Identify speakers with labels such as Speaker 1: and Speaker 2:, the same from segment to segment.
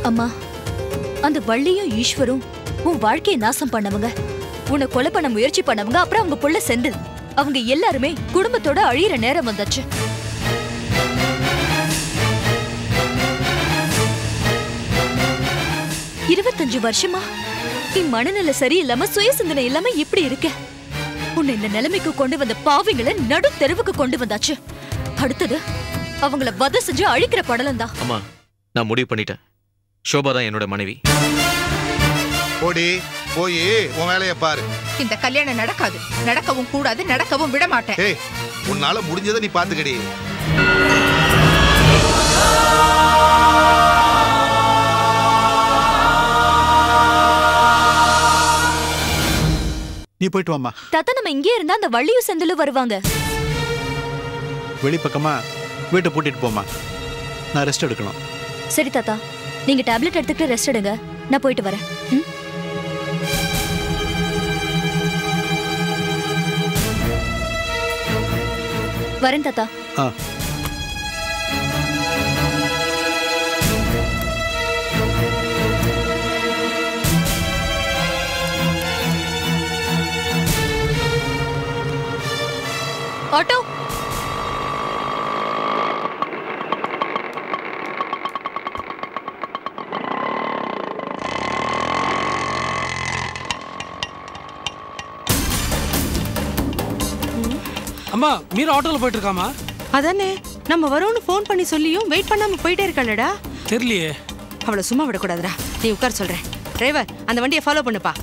Speaker 1: அம்மா, அந்த வள்ளியும் ஈஸ்வரும் உன் வாழ்க்கையை நாசம் பண்ணவங்க, உன்னை கொலை பண்ண முயற்சி பண்ணவங்க, அப்புறம் அவங்க புள்ள செந்தில், அவங்க எல்லாருமே குடும்பத்தோட அழியிற நேரம் வந்தாச்சு. இருபத்தஞ்சு வருஷமா நீ மனநிலை சரியில்லாம சுய சிந்தனை இல்லாம இப்படி இருக்க. உன்னை இந்த நிலைமைக்கு கொண்டு வந்த பாவிங்களை நடு தெருவுக்கு கொண்டு வந்தாச்சு. அடுத்தது அவங்கள வத செஞ்சு அழிக்கிற படலம் தான்.
Speaker 2: அம்மா, நான் முடிவு பண்ணிட்டேன். ஷோபா தான் என்னோட மனைவி.
Speaker 3: போடி, போய் உன் வேலையை பாரு.
Speaker 4: இந்த கல்யாணம் நடக்காது, நடக்கவும் கூடாது, நடக்கவும் விட மாட்டேன்.
Speaker 3: ஏய், உன்னால முடிஞ்சதை நீ பாத்துக்கடி.
Speaker 5: நீ போயிட்டு வாமா.
Speaker 1: தாத்தா, நம்ம இங்கே இருந்தா அந்த வள்ளியும் செந்திலும் வருவாங்க.
Speaker 5: வெளிப்பக்கமா வீட்டை பூட்டிட்டு போமா, நான் ரெஸ்ட் எடுக்கணும்.
Speaker 1: சரி தாத்தா, நீங்க டேப்லெட் எடுத்துக்கிட்டு ரெஸ்ட் எடுங்க, நான் போயிட்டு வரேன். வரேன் தாத்தா. ஆட்டோ.
Speaker 6: அம்மா, மீரா ஆட்டோல போயிட்டு இருக்காமா?
Speaker 7: அதானே, நம்ம வரோன்னு ஃபோன் பண்ணி சொல்லியும் வெயிட் பண்ணாம போயிட்டே இருக்கலடா.
Speaker 6: தெரியலையே.
Speaker 7: அவளை சும்மா விடக்கூடாதுடா. நீ உட்கார் சொல்றேன். டிரைவர், அந்த வண்டியை ஃபாலோ பண்ணுப்பா.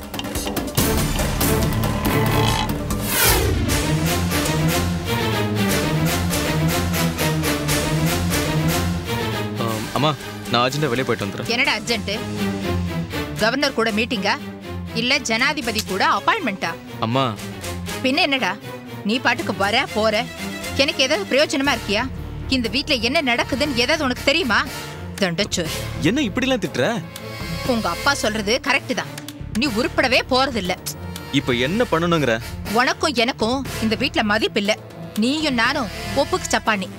Speaker 2: அம்மா, நான் அர்ஜென்ட்டா வெளியே போயிட்டு வந்துடுறேன்.
Speaker 4: என்னடா அர்ஜென்ட்? கவர்னர் கூட மீட்டிங்கா இல்ல ஜனாதிபதி கூட அப்பாயின்மெண்டா?
Speaker 2: அம்மா,
Speaker 4: பின்ன என்னடா நீ பாட்டுக்கு வர போற? எனக்கு ஏதாவது பிரயோஜனமா இருக்கியா? இந்த வீட்ல என்ன நடக்குதுன்னு ஏதாவது உனக்கு தெரியுமா? தண்டச்சோ,
Speaker 2: என்ன இப்படிலாம் திட்டுற?
Speaker 4: உங்க அப்பா சொல்றது கரெக்ட் தான். நீ உருப்படவே போறது இல்ல.
Speaker 2: இப்ப என்ன பண்ணணுங்கற?
Speaker 4: உனக்கும் எனக்கும் இந்த வீட்ல மதிப்பு இல்ல. நீயும் நானும் ஒப்புக்கு சப்பானி.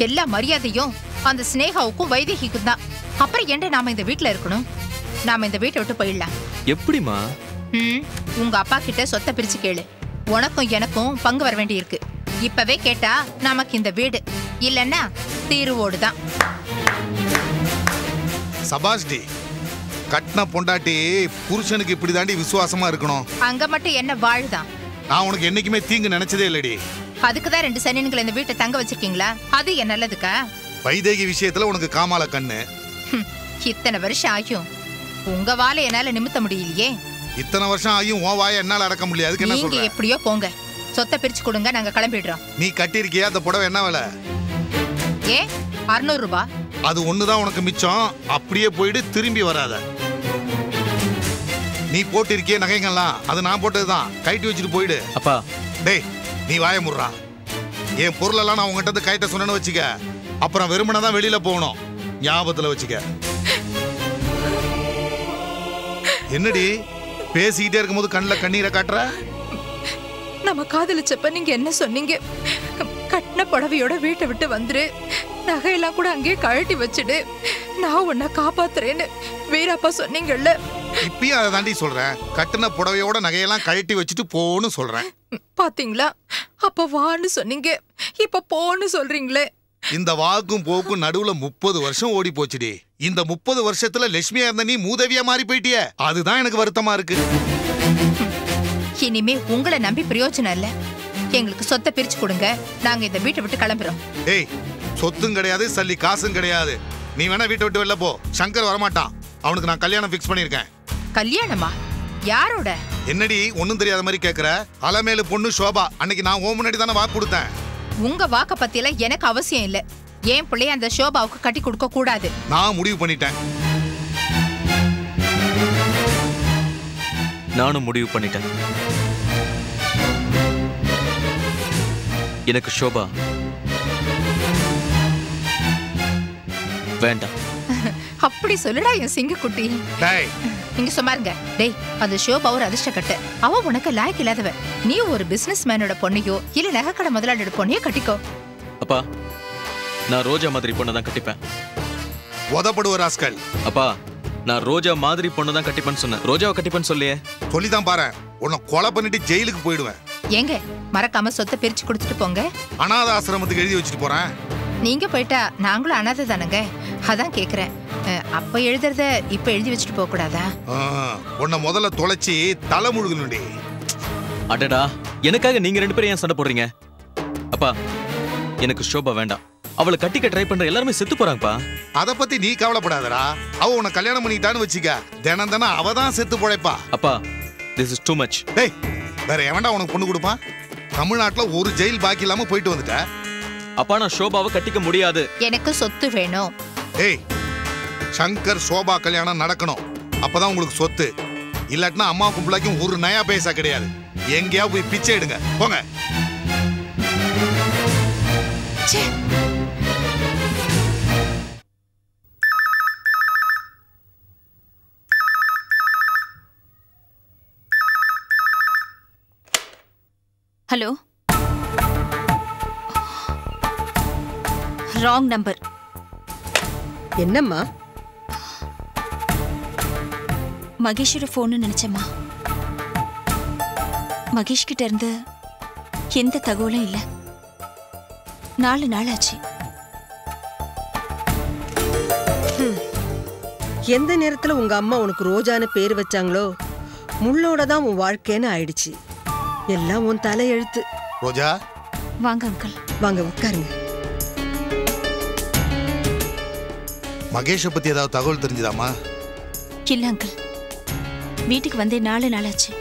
Speaker 4: எல்லா மரியாதையும் அந்த ஸ்னேகாவுக்கும் வைதேகிக்கும் தான். அப்புறம் ஏன்டா நாம இந்த வீட்ல இருக்கணும்? நாம இந்த வீட்டை விட்டு போயிடலாம்.
Speaker 2: எப்படிமா?
Speaker 4: உங்க அப்பா கிட்ட சொத்தை பிரிச்சு கேளு. உனக்கும் எனக்கும் பங்கு வர வேண்டி இருக்கு. இப்பவே கேட்டா நமக்கு இந்த வீடு இல்லன்னா தீருவோடு தான்.
Speaker 3: சபாஷ்டி, கட்ன பொண்டாட்டி புருஷனுக்கு இப்படி தாண்டி விசுவாசமா இருக்கணும்.
Speaker 4: அங்க மட்டும் என்ன வாழ்தான்?
Speaker 3: நான் உனக்கு என்னைக்குமே தீங்கு நினைச்சதே இல்லடி.
Speaker 4: அதுக்குதான் 2 சனியன்களை இந்த வீட்டை தங்க வச்சிருக்கீங்களா? அது என் நல்லதுக்கா?
Speaker 3: வைதேகி விஷயத்துல உனக்கு காமால கண்ணு.
Speaker 4: இத்தனை வருஷம் ஆகியும் உங்க வாழை என்னால நிமித்த முடியலையே.
Speaker 3: இத்தனை வருஷம் ஆகியும் உன் வாயை என்னால அடக்க முடியாது. அதுக்கு என்ன சொல்ற?
Speaker 4: நீங்க எப்படியோ போங்க, சொத்தை பிரிச்சு கொடுங்க, நாங்க கிளம்பிடுறோம்.
Speaker 3: நீ கட்டிருக்கியா அந்த புடவை? என்ன விலை?
Speaker 4: ஏ, 600 ரூபாய்.
Speaker 3: அது ஒண்ணுதான் உனக்கு மிச்சம். அப்படியே போயிடு, திரும்பி வராத. நீ போட்டிருக்கிய நகைங்கள்லாம் அது நான் போட்டதுதான். கைட்டு வச்சுட்டு போயிடு.
Speaker 2: அப்பா,
Speaker 3: டேய், நீ வாய முடுறா. என் பொருளெல்லாம் நான் உங்ககிட்ட இருந்து கைட்ட சொன்னேன்னு வச்சுக்க, அப்புறம் வெறுமனை தான் வெளியில போகணும். ஞாபகத்துல வச்சுக்க. என்னடி பேசிக்கிட்டே இருக்கும்போது கண்ணில் கண்ணீரை காட்டுற?
Speaker 4: நம்ம காதலிச்சப்ப நீங்க என்ன சொன்னீங்க? கட்டின புடவையோட வீட்டை விட்டு வந்துரு, நகையெல்லாம் கூட அங்கேயே கழட்டி வச்சுடு, நான் உன்னை காப்பாத்துறேன்னு வீரப்பா சொன்னீங்கல்ல.
Speaker 3: இப்பயும் அதை தாண்டி சொல்றேன். கட்டின புடவையோட நகையெல்லாம் கழட்டி வச்சுட்டு போன்னு சொல்றேன்.
Speaker 4: பாத்தீங்களா? அப்ப வான்னு சொன்னீங்க, இப்ப போன்னு சொல்றீங்களே.
Speaker 3: இந்த வாக்கும் போக்கும் நடுவுல 30 வருஷம் ஓடி போச்சுடி. இந்த 30 வருஷத்துல லட்சுமியா இருந்த நீ மூதேவியா மாறி போயிட்டிய. அதுதான் எனக்கு வருத்தமா இருக்கு.
Speaker 4: இனிமே உங்களை நம்பி பிரயோஜனம் இல்ல. எங்களுக்கு சொத்தை பிரிச்சு கொடுங்க, நாங்க இந்த வீட்டை விட்டு கிளம்புறோம்.
Speaker 3: ஏய், சொத்தும் கிடையாது, சல்லி காசும் கிடையாது. நீ வேணா வீட்டை விட்டு வெளில போ. சங்கர் வரமாட்டான். அவனுக்கு நான் கல்யாணம் ஃபிக்ஸ் பண்ணிருக்கேன்.
Speaker 4: கல்யாணமா? யாரோட?
Speaker 3: என்னடி ஒன்னும் தெரியாத மாதிரி கேக்குற? அலமேலு பொண்ணு ஷோபா. அன்னைக்கு நான் ஓ முன்னாடி தானே வாக்கு கொடுத்தேன்.
Speaker 4: உங்க வாக்க பத்தியெல்லாம் எனக்கு அவசியம் இல்ல. என் பிள்ளைய அந்த ஷோபாவுக்கு கட்டி கொடுக்க கூடாது.
Speaker 3: நான் முடிவு பண்ணிட்டேன்.
Speaker 2: நானும் முடிவு பண்ணிட்டேன். எனக்கு ஷோபா வேண்டாம்.
Speaker 4: அப்படி சொல்லுடா என் சிங்கக்குட்டி.
Speaker 3: டேய்,
Speaker 4: நீங்க சும்மாருங்க. டேய், அது ஷோபா ஒரு அதிர்ஷ்டக்கட்ட. அவ உனக்கு லாய்க்கு இல்லாதவ. நீ ஒரு பிசினஸ் மேனோட பொண்ணையோ இல்ல நகைக்கடை முதலாளியோட பொண்ணையோ கட்டிக்கோ.
Speaker 2: அப்பா, நான் ரோஜா மாதிரி பொண்ணை தான் கட்டிப்பேன்.
Speaker 3: உதப்படுவ ராஸ்கல்.
Speaker 2: அப்பா, நான் ரோஜா மாதிரி பொண்ணு தான் கட்டிப்பேன்னு சொன்னேன். ரோஜாவை கட்டிப்பேன்னு சொல்லியே.
Speaker 3: சொல்லிதான் பாரு, உன்னை கொலை பண்ணிட்டு ஜெயிலுக்கு போயிடுவேன்.
Speaker 4: ஏங்க மறக்காம சொத்தை பிரிச்சு கொடுத்துட்டு போங்க.
Speaker 3: அனாத ஆசிரமத்துக்கு எழுதி வச்சுட்டு போறேன்.
Speaker 4: நீங்க போயிட்டா நாங்களும் அனாதை தானங்க, அதான் கேக்குறேன். அப்ப எழுதுறத இப்ப எழுதி வச்சுட்டு போக கூடாதா?
Speaker 3: உன்னை முதல்ல தொலைச்சி தலை முழுகணும்டி.
Speaker 2: அடடா, எனக்காக நீங்க 2 பேரும் ஏன் சண்டை போடுறீங்க? அப்பா, எனக்கு ஷோபா வேண்டாம். அவளை கட்டிக்க ட்ரை பண்ற எல்லாருமே செத்து போறாங்கப்பா.
Speaker 3: அத பத்தி நீ கவலைப்படாதடா. அவ உன்னை கல்யாணம் பண்ணிட்டான்னு வச்சுக்க, தினம் தினம் அவ தான் செத்து போழைப்பா.
Speaker 2: அப்பா, திஸ் இஸ் டூ மச்.
Speaker 3: டேய், வேற எவன்டா உனக்கு பொண்ணு கொடுப்பான்? தமிழ்நாட்டுல ஒரு ஜெயில் பாக்கி இல்லாம போயிட்டு வந்துட்ட.
Speaker 2: அப்பா, நான் ஷோபாவை கட்டிக்க முடியாது.
Speaker 4: எனக்கு சொத்து வேணும்.
Speaker 3: ஏய், சங்கர் சோபா கல்யாணம் நடக்கணும், அப்பதான் உங்களுக்கு சொத்து. இல்லாட்டினா அம்மாவுக்கும் பிள்ளைக்கும் ஒரு நயா பைசா கிடையாது. எங்கேயா போய் பிச்சை எடுங்க போங்க.
Speaker 1: Hello, wrong number.
Speaker 8: என்னம்மா?
Speaker 1: மகேஷோட போன்னு நினைச்சேம்மா. மகேஷ் கிட்ட இருந்து எந்த தகவலும் இல்ல. 4 நாள் ஆச்சு.
Speaker 8: எந்த நேரத்துல உங்க அம்மா உனக்கு ரோஜான்னு பேர் வச்சாங்களோ முள்ளோட தான் உன் வாழ்க்கைன்னு ஆயிடுச்சு. எல்லாம் உன் தலை எழுத்து.
Speaker 3: ரோஜா,
Speaker 1: வாங்க அங்கிள்.
Speaker 8: வாங்க உட்காருங்க.
Speaker 3: மகேஷை பத்தி ஏதாவது தகவல் தெரிஞ்சுதாமா?
Speaker 1: இல்ல அங்கிள், வீட்டுக்கு வந்தே 4 நாள் ஆச்சு.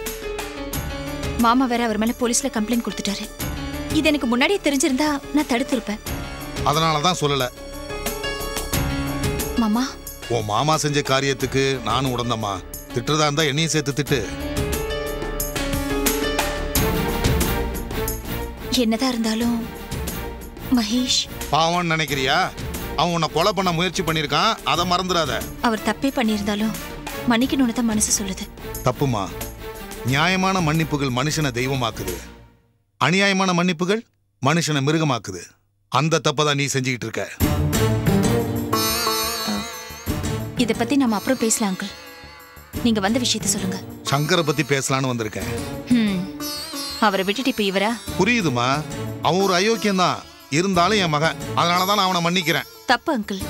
Speaker 1: மாமா வேற அவர் மேல போலீஸ்ல கம்ப்ளைண்ட் கொடுத்துட்டாரு. இது எனக்கு முன்னாடியே தெரிஞ்சிருந்தா நான் தடுத்திருப்பேன்.
Speaker 3: அதனாலதான் சொல்லல.
Speaker 1: மாமா,
Speaker 3: உன் மாமா செஞ்ச காரியத்துக்கு நானும் உடந்தம்மா. திட்டுறதா இருந்தா என்னையும் சேர்த்து திட்டு.
Speaker 1: என்னதான் இருந்தாலும் மகேஷ்
Speaker 3: பாவம்னு நினைக்கிறியா? அவன் உன்னை கொலை பண்ண முயற்சி பண்ணிருக்கான், அதை மறந்துடாத.
Speaker 1: அவர் தப்பே பண்ணியிருந்தாலும் மன்னிக்கணும்னு தான் மனசு சொல்லுது.
Speaker 3: தப்புமா. நியாயமான மன்னிப்புகள் மனுஷனை தெய்வமாக்குது, அநியாயமான மன்னிப்புகள் மனுஷனை மிருகமாக்குது. அந்த தப்பதான் நீ செஞ்சுக்கிட்டு இருக்க.
Speaker 1: இத பத்தி நம்ம அப்புறம் பேசலாம் அங்கிள். நீங்க வந்த விஷயத்த சொல்லுங்க.
Speaker 3: சங்கரை பத்தி பேசலான்னு வந்திருக்கேன்.
Speaker 1: அவரை விட்டுட்டு இப்ப இவரா?
Speaker 3: புரியுதுமா, அவன் ஒரு அயோக்கியம்தான், இருந்தாலும் என் மகன். அதனாலதான் நான் அவனை மன்னிக்கிறேன்.
Speaker 1: தப்பு அங்கிள்.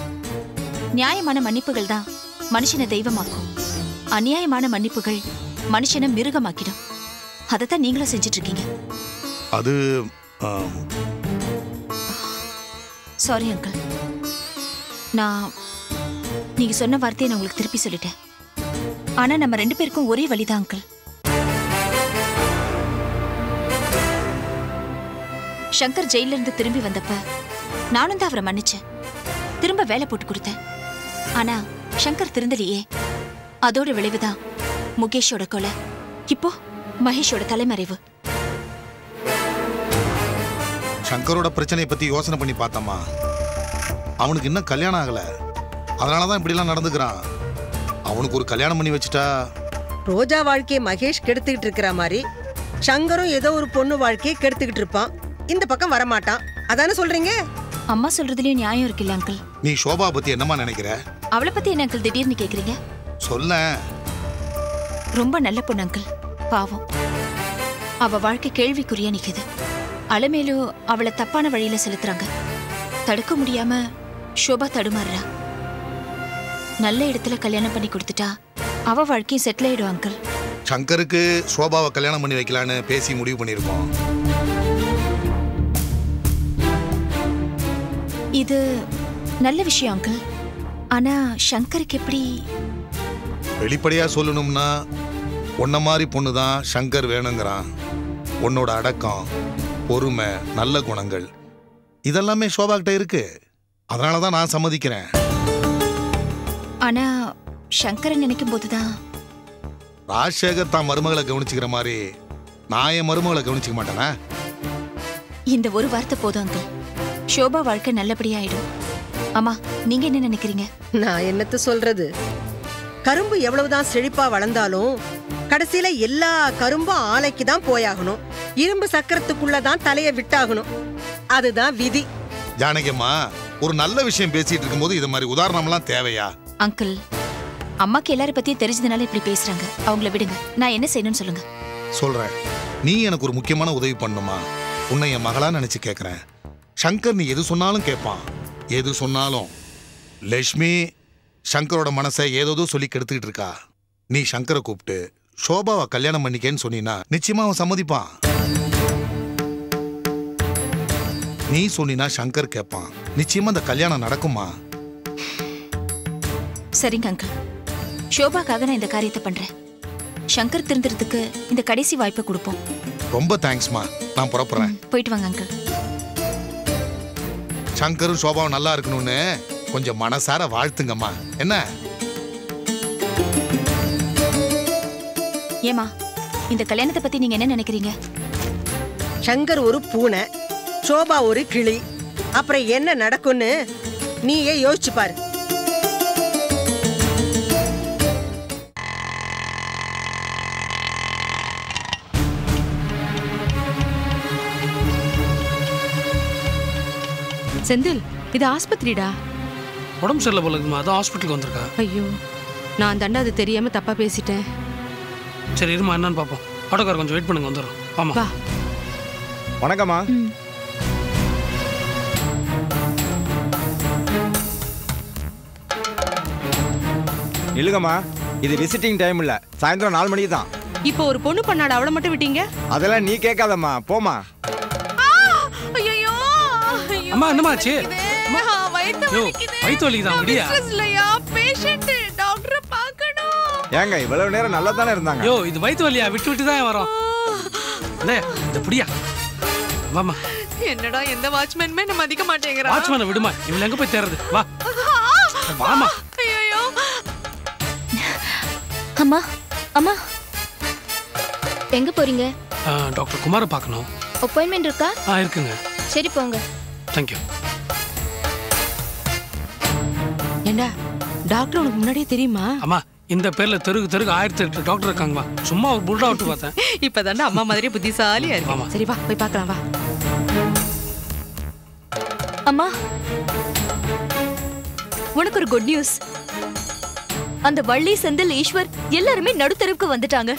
Speaker 1: நியாயமான மன்னிப்புகள் தான் மனுஷனை தெய்வமாக்கும். அநியாயமான மன்னிப்புகள் மனுஷனை மிருகமாக்கிடும். அதைத்தான் நீங்களும் செஞ்சிட்டு இருக்கீங்க.
Speaker 3: அது
Speaker 1: சாரி அங்கிள். நான் நீங்க சொன்ன வார்த்தையை நான் உங்களுக்கு திருப்பி சொல்லிட்டேன். ஆனா நம்ம 2 பேருக்கும் ஒரே வழிதான் அங்கிள். சங்கர் ஜெயில இருந்து திரும்பி வந்தப்ப நானும் தான் அவரை மன்னிச்சேன், திரும்ப வேலை போட்டு கொடுத்தேன். ஆனா சங்கர் திருந்தலையே. அதோட விளைவுதான் முகேஷோட கொலை, இப்போ மகேஷோட தலைமறைவு.
Speaker 3: சங்கரோட பிரச்சனையை பத்தி யோசனை பண்ணி பார்த்தம்மா. அவனுக்கு இன்னும் கல்யாணம் ஆகல, அதனாலதான் இப்படிலாம் நடந்துக்கிறான். அவனுக்கு ஒரு கல்யாணம் பண்ணி வச்சுட்டா
Speaker 8: ரோஜா வாழ்க்கையை மகேஷ் கெடுத்துக்கிட்டு இருக்கிற மாதிரி சங்கரும் ஏதோ ஒரு பொண்ணு வாழ்க்கையை கெடுத்துக்கிட்டு இருப்பான். இந்த பக்கம் வரமாட்டான். அதானே சொல்றீங்க?
Speaker 1: அம்மா சொல்றதுலயும் நியாயம் இருக்குல்ல அங்கிள்.
Speaker 3: நீ ஷோபா பத்தி என்னமா நினைக்கிற?
Speaker 1: அவளை பத்தி என்ன அங்கிள் திடீர்னு கேக்குறீங்க?
Speaker 3: சொல்ல.
Speaker 1: ரொம்ப நல்ல பொண்ணு அங்கிள், பாவம். அவ வாழ்க்கை கேள்விக்குறியா நிக்குது. அலமேலு அவளை தப்பான வழியில செலுத்துறாங்க. தடுக்க முடியாம ஷோபா தடுமாறுறா. நல்ல இடத்துல கல்யாணம் பண்ணி கொடுத்துட்டா அவ வாழ்க்கையும் செட்டில் ஆயிடும் அங்கிள்.
Speaker 3: சங்கருக்கு ஷோபாவை கல்யாணம் பண்ணி வைக்கலான்னு பேசி முடிவு பண்ணிருக்கோம்.
Speaker 1: இது நல்ல விஷயம் அங்கிள். ஆனா சங்கருக்கு எப்படி?
Speaker 3: வெளிப்படையா சொல்லணும்னா உன்ன மாதிரி பொண்ணுதான் சங்கர் வேணுங்கிறான். உன்னோட அடக்கம், பொறுமை, நல்ல குணங்கள் இதெல்லாமே ஷோபா கிட்ட இருக்கு. அதனாலதான் நான் சம்மதிக்கிறேன்.
Speaker 1: ஆனா சங்கரை நினைக்கும் போதுதான்
Speaker 3: ராஜசேகர் தான் மருமகளை கவனிச்சுக்கிற மாதிரி நான் என் மருமகளை கவனிச்சுக்க மாட்டேனா?
Speaker 1: இந்த ஒரு வார்த்தை போதும் அங்கிள். ஷோபா வாழ்க்கை நல்லபடியா ஆயிடும். அம்மா, நீங்க என்ன நினைக்கிறீங்க?
Speaker 8: நான் என்னத்த சொல்றது? கரும்பு எவ்வளவுதான் செழிப்பா வளர்ந்தாலும் கடைசியில எல்லா கரும்பும் ஆலைக்கு தான் போயாகணும். இரும்பு சக்கரத்துக்குள்ளதான் தலையை விட்டாகணும். அதுதான் விதி.
Speaker 3: ஜானகியம்மா, ஒரு நல்ல விஷயம் பேசிட்டு இருக்கும்போது இது மாதிரி உதாரணம்லாம் தேவையா?
Speaker 1: அங்கிள், அம்மாக்கு எல்லாரை பத்தியும் தெரிஞ்சதுனால இப்படி பேசுறாங்க. அவங்கள விடுங்க. நான் என்ன செய்யணும்னு சொல்லுங்க.
Speaker 3: சொல்றேன். நீ எனக்கு ஒரு முக்கியமான உதவி பண்ணுமா? உன்னை என் மகளா நினைச்சு கேட்கிறேன். சங்கர் நீ எது சொன்னாலும் கேட்பான். எது சொன்னாலும். லட்சுமி சங்கரோட மனசை ஏதோ சொல்லி கெடுத்துக்கிட்டு இருக்கா. நீ சங்கரை கூப்பிட்டு சோபாவை கல்யாணம் பண்ணிக்கேன்னு சொன்னீன்னா நிச்சயமா அவன் சம்மதிப்பான். நீ சொன்னா சங்கர் கேட்பான். நிச்சயமா அந்த கல்யாணம் நடக்குமா?
Speaker 1: சரிங்க அங்கிள். ஷோபாக்காக நான் இந்த காரியத்தை பண்றேன். சங்கர் திருந்துறதுக்கு இந்த கடைசி வாய்ப்பை கொடுப்போம்.
Speaker 3: ரொம்ப தேங்க்ஸ்மா. நான் புறப்படுறேன்.
Speaker 1: போயிட்டு வாங்க அங்கிள்.
Speaker 3: சங்கரும் சோபாவும் நல்லா இருக்கணும்னு கொஞ்சம் மனசார வாழ்த்துங்கம்மா. என்ன?
Speaker 1: ஏமா, இந்த கல்யாணத்தை பத்தி நீங்க என்ன நினைக்கிறீங்க?
Speaker 8: சங்கர் ஒரு பூனை, சோபா ஒரு கிளி. அப்புறம் என்ன நடக்கும்னு நீயே யோசிச்சு பாரு.
Speaker 7: செந்தில், இது ஆஸ்பத்திரிடா.
Speaker 6: உடம்பு சரியில்லை போல இருக்குமா, அதான் ஹாஸ்பிட்டலுக்கு வந்திருக்கா.
Speaker 7: ஐயோ, நான் தண்டா அது தெரியாம தப்பா பேசிட்டேன்.
Speaker 6: சரி இருமா, என்னன்னு பார்ப்போம். ஆட்டோக்கார கொஞ்சம் வெயிட் பண்ணுங்க, வந்துடும். ஆமா.
Speaker 7: வா.
Speaker 9: வணக்கம்மா. இல்லைங்கம்மா, இது விசிட்டிங் டைம் இல்ல, சாயந்தரம் 4 மணிக்கு தான்.
Speaker 7: இப்போ ஒரு பொண்ணு பண்ணாட, அவளை மட்டும் விட்டீங்க?
Speaker 9: அதெல்லாம் நீ கேட்காதம்மா, போமா.
Speaker 6: அம்மா என்னமாச்சு? வயிற்று வலிக்குதான், விடியா?
Speaker 9: ஏங்க இவ்வளவு நேரம் நல்லா தானே இருந்தாங்க.
Speaker 6: யோ, இது வயிற்று வலியா? விட்டு விட்டு தான் வரோம். வாமா.
Speaker 4: என்னடா, எந்த வாட்ச்மேனுமே நம்ம மதிக்க மாட்டேங்கிறா.
Speaker 6: வாட்ச்மேனை விடுமா, இவள எங்க போய் தேர்றது? வா வாமா.
Speaker 4: ஐயோ
Speaker 1: அம்மா, அம்மா எங்க போறீங்க?
Speaker 6: டாக்டர் குமார பார்க்கணும்.
Speaker 1: அப்பாயின்மெண்ட் இருக்கா?
Speaker 6: இருக்குங்க.
Speaker 1: சரி போங்க.
Speaker 6: தேங்க்யூ.
Speaker 7: ஏண்டா, டாக்டர் உனக்கு முன்னாடியே தெரியுமா?
Speaker 6: அம்மா, இந்த பேர்ல தெருக்கு 1008 டாக்டர் இருக்காங்கம்மா. சும்மா ஒரு புல்டா விட்டு பார்த்தேன்.
Speaker 7: இப்பதாண்டா அம்மா மாதிரியே புத்திசாலியா இருக்கு.
Speaker 6: ஆமா.
Speaker 7: சரி வா, போய் பார்க்கலாம் வா.
Speaker 1: அம்மா, உனக்கு ஒரு குட் நியூஸ். அந்த வள்ளி, செந்தில், ஈஸ்வர் எல்லாருமே நடுத்தெருவுக்கு வந்துட்டாங்க.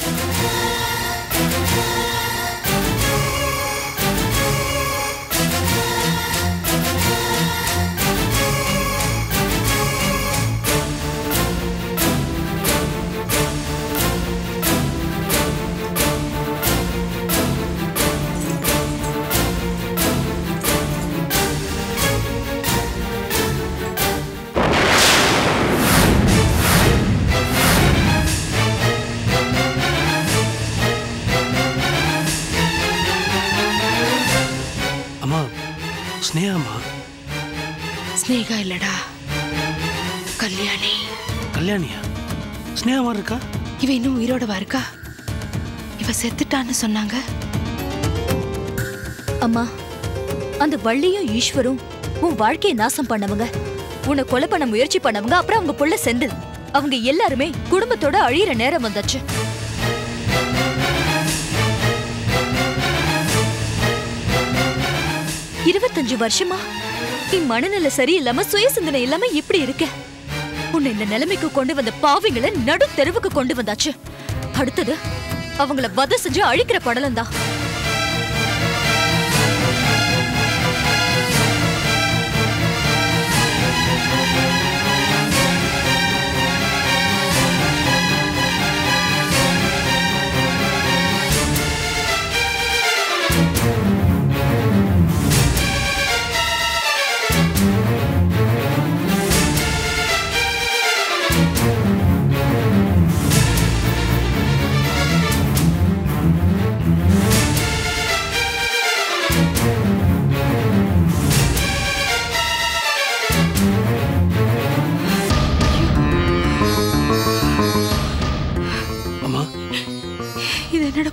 Speaker 6: ஸ்னேகாமா?
Speaker 7: ஸ்னேகா இல்லடா, கல்யாணி.
Speaker 6: கல்யாணியா? ஸ்னேகமா இருக்கா?
Speaker 7: இவ இன்னும் உயிரோடவா இருக்கா? இவ செத்துட்டான்னு சொன்னாங்க.
Speaker 1: அம்மா, அந்த வள்ளியும் ஈஸ்வரும் உன் வாழ்க்கையை நாசம் பண்ணவங்க, உன்னை கொலை பண்ண முயற்சி பண்ணவங்க, அப்புறம் அவங்க புள்ள செந்தில், அவங்க எல்லாருமே குடும்பத்தோட அழியிற நேரம் வந்தாச்சு. இருபத்தஞ்சு வருஷமா நீ மனநிலை சரியில்லாம சுய சிந்தனை இல்லாம இப்படி இருக்க. உன்னை இந்த நிலைமைக்கு கொண்டு வந்த பாவிங்களை நடு தெருவுக்கு கொண்டு வந்தாச்சு. அடுத்தது அவங்கள வதை செஞ்சு அழிக்கிற படலம் தான்.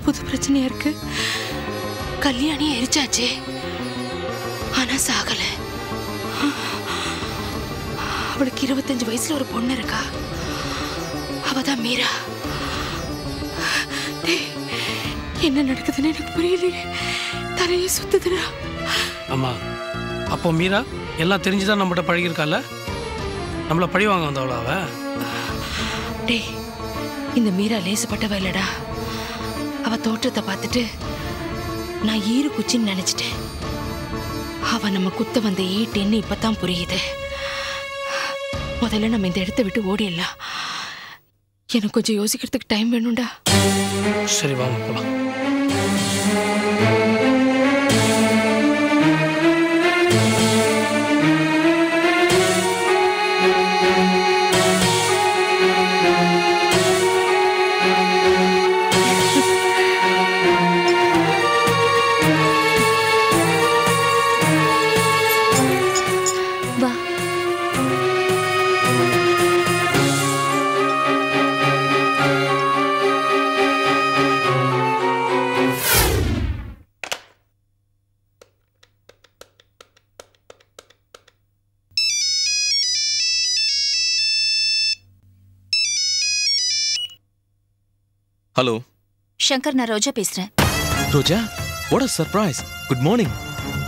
Speaker 7: புது பிரச்சனையா இருக்கு. கல்யாணி எரிச்சாச்சு, ஆனா சாகல. அவளுக்கு 25 வயசுல ஒரு பொண்ணு இருக்கா, அவதான் மீரா. என்ன நடக்குதுன்னு எனக்கு புரியலையே, தலையே சுத்துதுடா.
Speaker 6: அம்மா, அப்போ மீரா எல்லாம் தெரிஞ்சுதான் நம்மகிட்ட பழகிருக்கால, நம்மள பழி வாங்க வந்தவளா அவ?
Speaker 7: டேய், இந்த மீரா லேசுப்பட்டவ இல்லடா. அவ தோற்றத்தை பார்த்துட்டு நான் ஈரு குச்சின்னு நினைச்சிட்டேன். அவ நம்ம குத்த வந்த ஈட்டேன்னு இப்பதான் புரியுது. முதல்ல நம்ம இந்த இடத்த விட்டு ஓடிடலாம். எனக்கு கொஞ்சம் யோசிக்கிறதுக்கு டைம் வேணும்டா.
Speaker 6: சரி வாங்க போலாம்.
Speaker 1: வா.
Speaker 2: ஹலோ
Speaker 1: சங்கர், நான் ரோஜா பேசுறேன்.
Speaker 2: Roja, what a surprise. Good morning.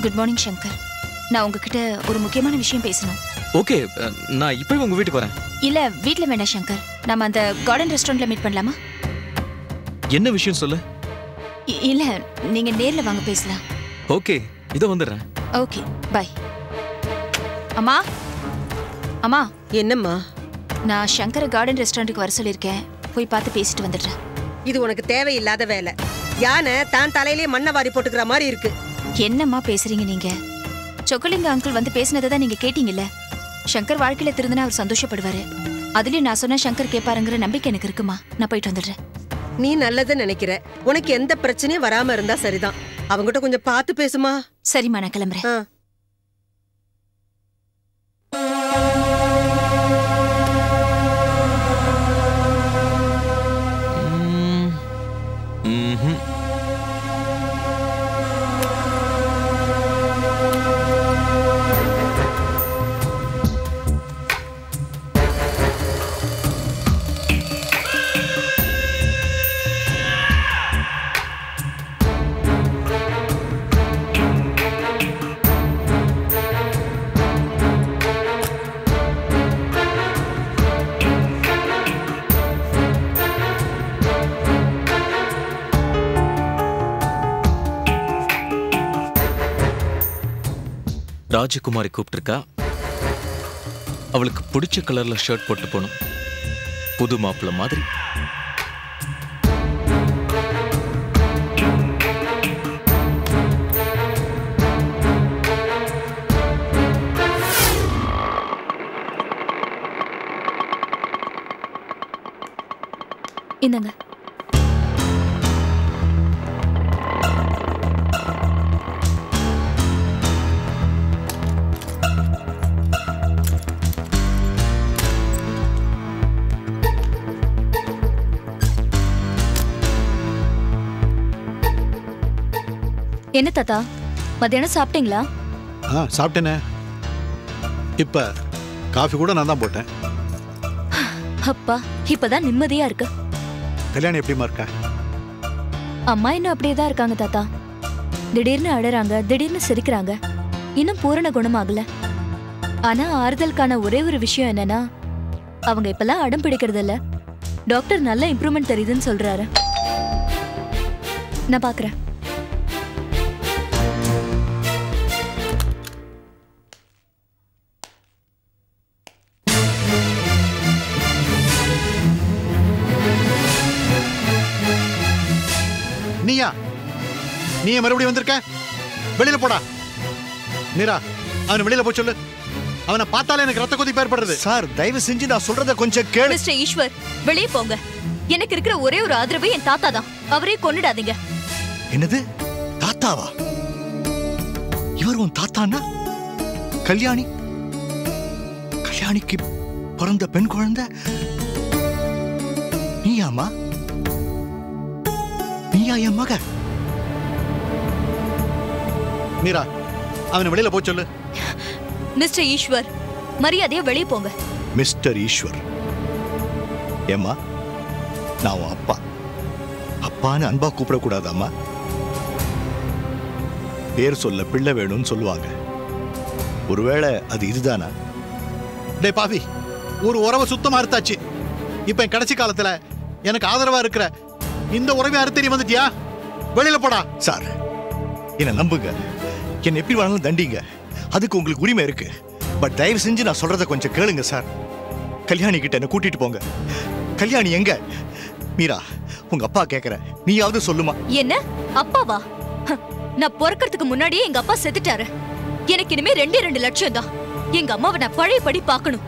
Speaker 1: Good morning Shankar. நான் உங்ககிட்ட ஒரு முக்கியமான விஷயம் பேசணும்.
Speaker 2: ஓகே, நான் இப்பவே உங்க வீட்டுக்கு வரேன்.
Speaker 1: இல்ல, வீட்ல வேண்டாம் சங்கர். நம்ம அந்த கார்டன் ரெஸ்டாரண்ட்ல மீட் பண்ணலாமா?
Speaker 2: என்ன விஷயம் சொல்லு.
Speaker 1: இல்ல, நீங்க நேர்ல வாங்க பேசலாம்.
Speaker 2: ஓகே, இதோ வந்துடுறேன்.
Speaker 1: Okay, bye. அம்மா, அம்மா,
Speaker 8: என்னம்மா?
Speaker 1: நான் சங்கரை கார்டன் ரெஸ்டாரண்ட்டுக்கு வர சொல்லியிருக்கேன். போய் பார்த்து பேசிட்டு வந்துடுறேன்.
Speaker 8: இது உனக்கு தேவையில்லாத வேலை. யானை தான் தலையிலே மண்ணை வாரி போட்டுக்கிற மாதிரி இருக்கு.
Speaker 1: என்னம்மா பேசுறீங்க நீங்க? சொக்கலிங்க அங்கிள் வந்து பேசினதை தான் நீங்க கேட்டீங்கல்ல. சங்கர் வாழ்க்கையில திருந்தினா அவர் சந்தோஷப்படுவாரு. அதுலயும் நான் சொன்னா சங்கர் கேட்பாருங்கிற நம்பிக்கை எனக்கு இருக்குமா. நான் போயிட்டு வந்துடுறேன்.
Speaker 8: நீ நல்லதை நினைக்கிற. உனக்கு எந்த பிரச்சனையும் வராம இருந்தா சரிதான். அவங்ககிட்ட கொஞ்சம் பார்த்து பேசுமா.
Speaker 1: சரிம்மா, நான் கிளம்புறேன்.
Speaker 8: ஆ.
Speaker 2: ராஜகுமாரி கூப்பிட்டிருக்கா. அவளுக்கு பிடிச்ச கலர்ல ஷர்ட் போட்டு போகணும், புது மாப்பிள்ள மாதிரி.
Speaker 1: இந்தாங்க. என்ன தாத்தா, மத்தியானம் சாப்பிட்டீங்களா?
Speaker 5: சாப்பிட்டேனே. இப்ப காஃபி கூட நான் தான் போட்டேன்.
Speaker 1: அப்பா, இப்பதான் நிம்மதியா இருக்கு.
Speaker 5: கல்யாணம் எப்படிமா இருக்கா?
Speaker 1: அம்மா இன்னும் அப்படியே தான் இருக்காங்க தாத்தா. திடீர்னு அழறாங்க, திடீர்னு சிரிக்கிறாங்க. இன்னும் பூரண குணமாகல. ஆனா ஆறுதலுக்கான ஒரே ஒரு விஷயம் என்னன்னா, அவங்க இப்பெல்லாம் அடம் பிடிக்கிறது இல்ல. டாக்டர் நல்ல இம்ப்ரூவ்மெண்ட் தெரியுதுன்னு சொல்றாரு. நான் பாக்குறேன்.
Speaker 5: நீயா? நீ மறுபடியும் வந்திருக்க? வெளியில போடா. மீரா, அவனை வெளியில போய் சொல்லு. அவனை பார்த்தாலே எனக்கு ரத்த கொதிப்பு ஏற்படுறது.
Speaker 9: சார், தயவு செஞ்சு நான் சொல்றத கொஞ்சம் கேளு.
Speaker 1: மிஸ்டர் ஈஸ்வர், வெளியே போங்க. எனக்கு இருக்கிற ஒரே ஒரு ஆதரவு என் தாத்தா தான். அவரே கொன்னுடாதீங்க.
Speaker 9: என்னது? தாத்தாவா? இவர் உன் தாத்தானா? கல்யாணிக்கு பிறந்த பெண் குழந்தை நீயாமா? நீயா என் மக?
Speaker 5: மீரா, அவனை வெளியில போய் சொல்லு.
Speaker 1: மிஸ்டர் ஈஸ்வர், மரியாதையா வெளியே போங்க.
Speaker 9: மிஸ்டர் ஈஸ்வர், ஏம்மா, நான் உன் அப்பா. அப்பான்னு அன்பா கூப்பிடக்கூடாதாம்மா? பேர் சொல்ல பிள்ளை வேணும்னு சொல்லுவாங்க. ஒருவேளை அது இதுதானா?
Speaker 5: டே பாவி, ஒரு உறவை சுத்தமா அறுத்தாச்சு. இப்ப என் கடைசி காலத்துல எனக்கு ஆதரவா இருக்கிற இந்த உறவை அறுத்தறி வந்துட்டியா? வெளியில போடா.
Speaker 10: சார் என்ன நம்புங்க, என்ன எப்படி வேணாலும் தண்டிங்க, அதுக்கு உங்களுக்கு உரிமை இருக்கு. பட் தயவு செஞ்சு நான் சொல்றதை கொஞ்சம் கேளுங்க சார். கல்யாணி கிட்ட என்ன கூட்டிட்டு போங்க. கல்யாணி எங்க? மீரா, உங்க அப்பா கேக்குற, நீயாவது சொல்லுமா?
Speaker 1: என்ன அப்பாவா? நான் பிறக்கிறதுக்கு முன்னாடியே எங்க அப்பா செத்துட்டாரு. எனக்கு இனிமே 2 லட்சம் தான். எங்க அம்மாவை நான் பழையபடி பார்க்கணும்.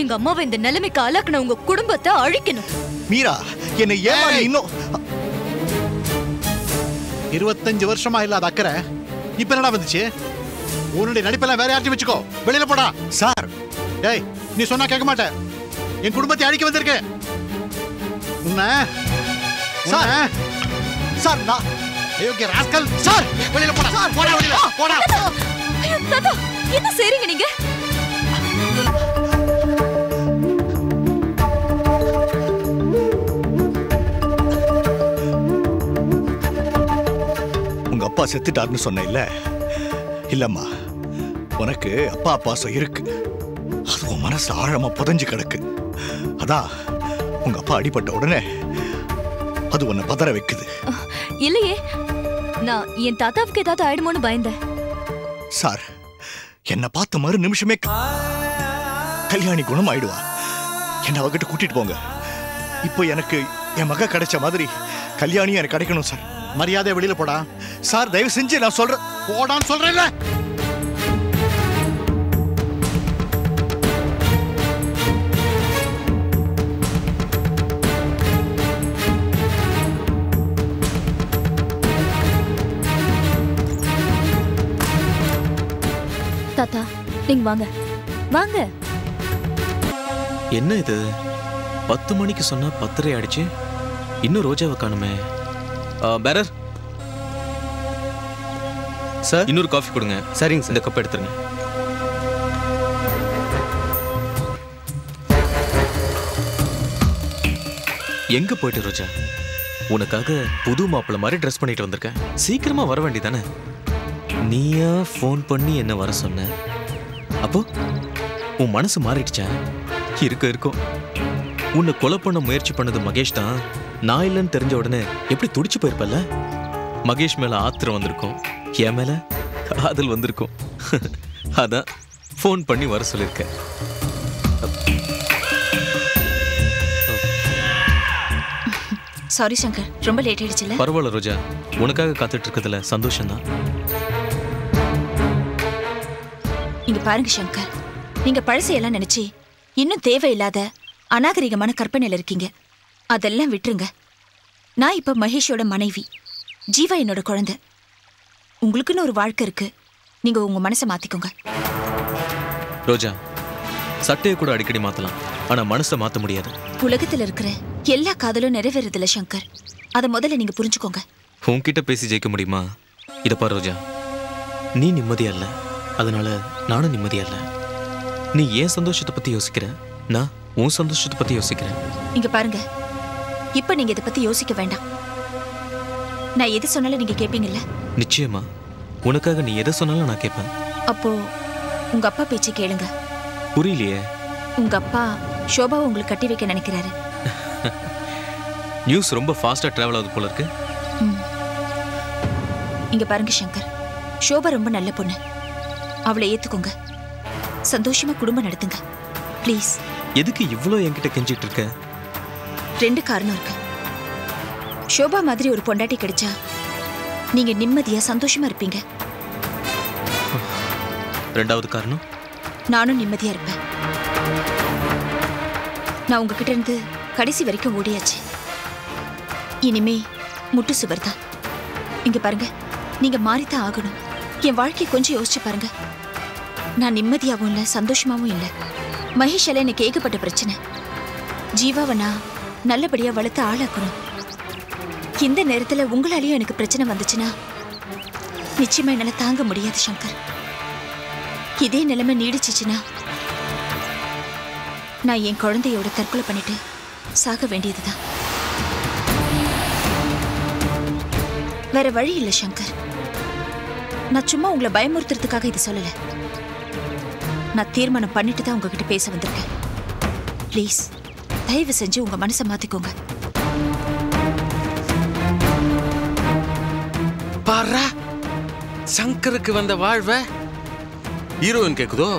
Speaker 1: எங்க அம்மாவை இந்த நிலைமைக்கு ஆளாக்குன உங்க குடும்பத்தை அழிக்கணும்.
Speaker 10: மீரா, என்னை ஏமாறி இன்னும்
Speaker 5: 25 வருஷமா இல்லாத அக்கறை இப்ப என்னடா வந்துச்சு? உன்னுடைய நடிப்பெல்லாம் வேற யார்ட்டையும் வச்சுக்கோ. வெளியில போடா.
Speaker 10: சார்,
Speaker 5: டேய், நீ சொன்னா கேட்க மாட்டேன். என் குடும்பத்தை அழிக்க வந்திருக்க உன்னை.
Speaker 10: சார் சார் நான்
Speaker 5: அயோக்கிய ராஸ்கல். சார் வெளியில போடா. போடா வெளியில போடா.
Speaker 1: ஐயோ தாத்தா, என்ன செய்றீங்க நீங்க?
Speaker 10: உங்க அப்பா செத்துட்டாருன்னு சொன்ன இல்ல? இல்லம்மா, உனக்கு அப்பா பாசம் இருக்கு. அது உன் மனசு ஆழமா புதைஞ்சு கிடக்கு. அதான் உங்க அப்பா அடிபட்ட உடனே அது உன்னை பதற வைக்குது.
Speaker 1: இல்லையே, நான் என் தாத்தாவுக்கு ஏதாவது ஆயிடுமோன்னு பயந்தேன்.
Speaker 10: சார், என்ன பார்த்த மறு நிமிஷமே கல்யாணி குணம் ஆயிடுவா. என்ன அவகிட்ட கூட்டிட்டு போங்க. இப்போ எனக்கு என் மக கிடைச்ச மாதிரி கல்யாணியும் எனக்கு கிடைக்கணும் சார்.
Speaker 5: மரியாதை வெளியில போடா.
Speaker 10: சார் தயவு செஞ்சு நான் சொல்றேன்.
Speaker 5: போடான்னு சொல்றேன்ல.
Speaker 1: தாத்தா, நீங்க வாங்க வாங்க.
Speaker 2: என்ன இது 10 மணிக்கு சொன்னா 10:30 ஆயிடுச்சு, இன்னும் ரோஜாவை காணுமே. பேரர் சார், இன்னொரு காஃபி கொடுங்க. சரிங்க சார், இந்த கப் எடுத்துருங்க. எங்க போயிட்டு ரோஜா? உனக்காக புது மாப்பிள்ளை மாதிரி ட்ரெஸ் பண்ணிட்டு வந்திருக்கேன். சீக்கிரமா வர வேண்டியதானே? நீயா ஃபோன் பண்ணி என்ன வர சொன்ன? அப்போ உன் மனசு மாறிடுச்சா? இருக்கும். உன்னை கொலை பண்ண முயற்சி பண்ணது மகேஷ் தான். நான் இல்லைன்னு தெரிஞ்ச உடனே எப்படி துடிச்சு போயிருப்பல்ல? மகேஷ் மேல ஆத்திரம் வந்திருக்கும், என் மேல காதல் வந்திருக்கும். அதான் ஃபோன் பண்ணி வர சொல்லியிருக்கேன்.
Speaker 1: சாரி சங்கர், ரொம்ப லேட் ஆயிடுச்சுல?
Speaker 2: பரவாயில்ல ரோஜா, உனக்காக காத்துட்டு இருக்கிறதுல சந்தோஷம்தான்.
Speaker 1: இங்க பாருங்க சங்கர், நீங்க பழசையெல்லாம் நினைச்சு இன்னும் தேவையில்லாத அநாகரிகமான கற்பனையில இருக்கீங்க. அதெல்லாம் விட்டுருங்க. நான் இப்ப மகேஷோட மனைவி, ஜீவா என்னோட குழந்தை. உங்களுக்குன்னு ஒரு வாழ்க்கை இருக்கு. நீங்க உங்க மனசை மாத்திக்கோங்க.
Speaker 2: ரோஜா, சட்டையை கூட அடிக்கடி மாத்தலாம், ஆனா மனசை மாத்த முடியாது.
Speaker 1: உலகத்துல இருக்கிற எல்லா காதலும் நிறைவேறதில்ல சங்கர். அதை முதல்ல நீங்க புரிஞ்சுக்கோங்க.
Speaker 2: உன்கிட்ட பேசி ஜெயிக்க முடியுமா? இத பாரு ரோஜா, நீ நிம்மதியா இல்ல, அதனால நானும் நிம்மதியா இல்ல. நீ ஏன் சந்தோஷத்தை பத்தி யோசிக்கிற, நான் உன் சந்தோஷத்தை பத்தி யோசிக்கிறேன்.
Speaker 1: இங்க பாருங்க, இப்ப நீங்க இதை பத்தி யோசிக்க வேண்டாம். நான் எது சொன்னாலும் நீங்க கேட்பீங்கல்ல?
Speaker 2: நிச்சயமா, உனக்காக நீ எதை சொன்னாலும் நான் கேட்பேன்.
Speaker 1: அப்போ உங்க அப்பா பேச்சு கேளுங்க.
Speaker 2: புரியலையே.
Speaker 1: உங்க அப்பா ஷோபாவை உங்களுக்கு கட்டி வைக்க நினைக்கிறாரு.
Speaker 2: நியூஸ் ரொம்ப ஃபாஸ்டா டிராவல் ஆகுது போல இருக்கு.
Speaker 1: இங்க பாருங்க சங்கர், ஷோபா ரொம்ப நல்ல பொண்ணு. அவளை ஏத்துக்கோங்க. சந்தோஷமா குடும்பம் நடத்துங்க ப்ளீஸ்.
Speaker 2: எதுக்கு இவ்ளோ என்கிட்ட கெஞ்சிட்டு இருக்க?
Speaker 1: 2 காரணம் இருக்கு. ஷோபா மாதிரி ஒரு பொண்டாட்டி கிடைச்சா நீங்க நிம்மதியா சந்தோஷமா இருப்பீங்க.
Speaker 2: 2வது காரணம்,
Speaker 1: நானும் நிம்மதியா இருப்பேன். நான் உங்ககிட்ட இருந்து கடைசி வரைக்கும் ஓடியாச்சு. இனிமே முட்டு சுவர் தான். இங்க பாருங்க, நீங்க மாறித்தான் ஆகணும். என் வாழ்க்கையை கொஞ்சம் யோசிச்சு பாருங்க. நான் நிம்மதியாவும் இல்லை, சந்தோஷமாவும் இல்லை. மகேஷால எனக்கு ஏகப்பட்ட பிரச்சனை. ஜீவாவை நான் நல்லபடியா வளர்த்து ஆளாக்கணும். இந்த நேரத்துல உங்களாலேயும் எனக்கு பிரச்சனை வந்துச்சுன்னா நிச்சயமா என்னால தாங்க முடியாது சங்கர். இதே நிலைமை நீடிச்சிச்சுன்னா நான் என் குழந்தையோட தற்கொலை பண்ணிட்டு சாக வேண்டியதுதான். வேற வழி இல்லை சங்கர். நான் சும்மா உங்களை பயமுறுத்துறதுக்காக இது சொல்லல. நான் தீர்மானம் பண்ணிட்டு தான் உங்ககிட்ட பேச வந்திருக்கேன். ப்ளீஸ் தயவு செஞ்சு உங்க மனசை மாத்திக்கோங்க.
Speaker 11: பாரா, சங்கருக்கு வந்த வாழ்வ ஹீரோயின் கேக்குதோ?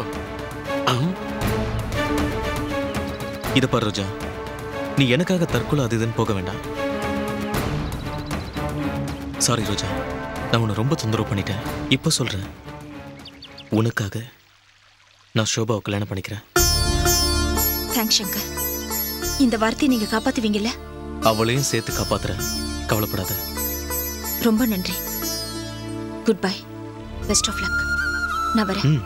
Speaker 2: இத பாரு ரோஜா, நீ எனக்காக தற்கொலை அது இதுன்னு போக வேண்டாம். சாரி ரோஜா, நான் உன்னை ரொம்ப தொந்தரவு பண்ணிட்டேன். இப்ப சொல்றேன், உனக்காக நான் ஷோபாவை கல்யாணம் பண்ணிக்கிறேன்.
Speaker 1: தேங்க்ஸ் சங்கர். இந்த வார்த்தையை நீங்க காப்பாத்துவீங்கல்ல?
Speaker 2: அவளையும் சேர்த்து காப்பாத்துறேன், கவலைப்படாத.
Speaker 1: ரொம்ப நன்றி. Goodbye. Best of luck. நான் வரேன்.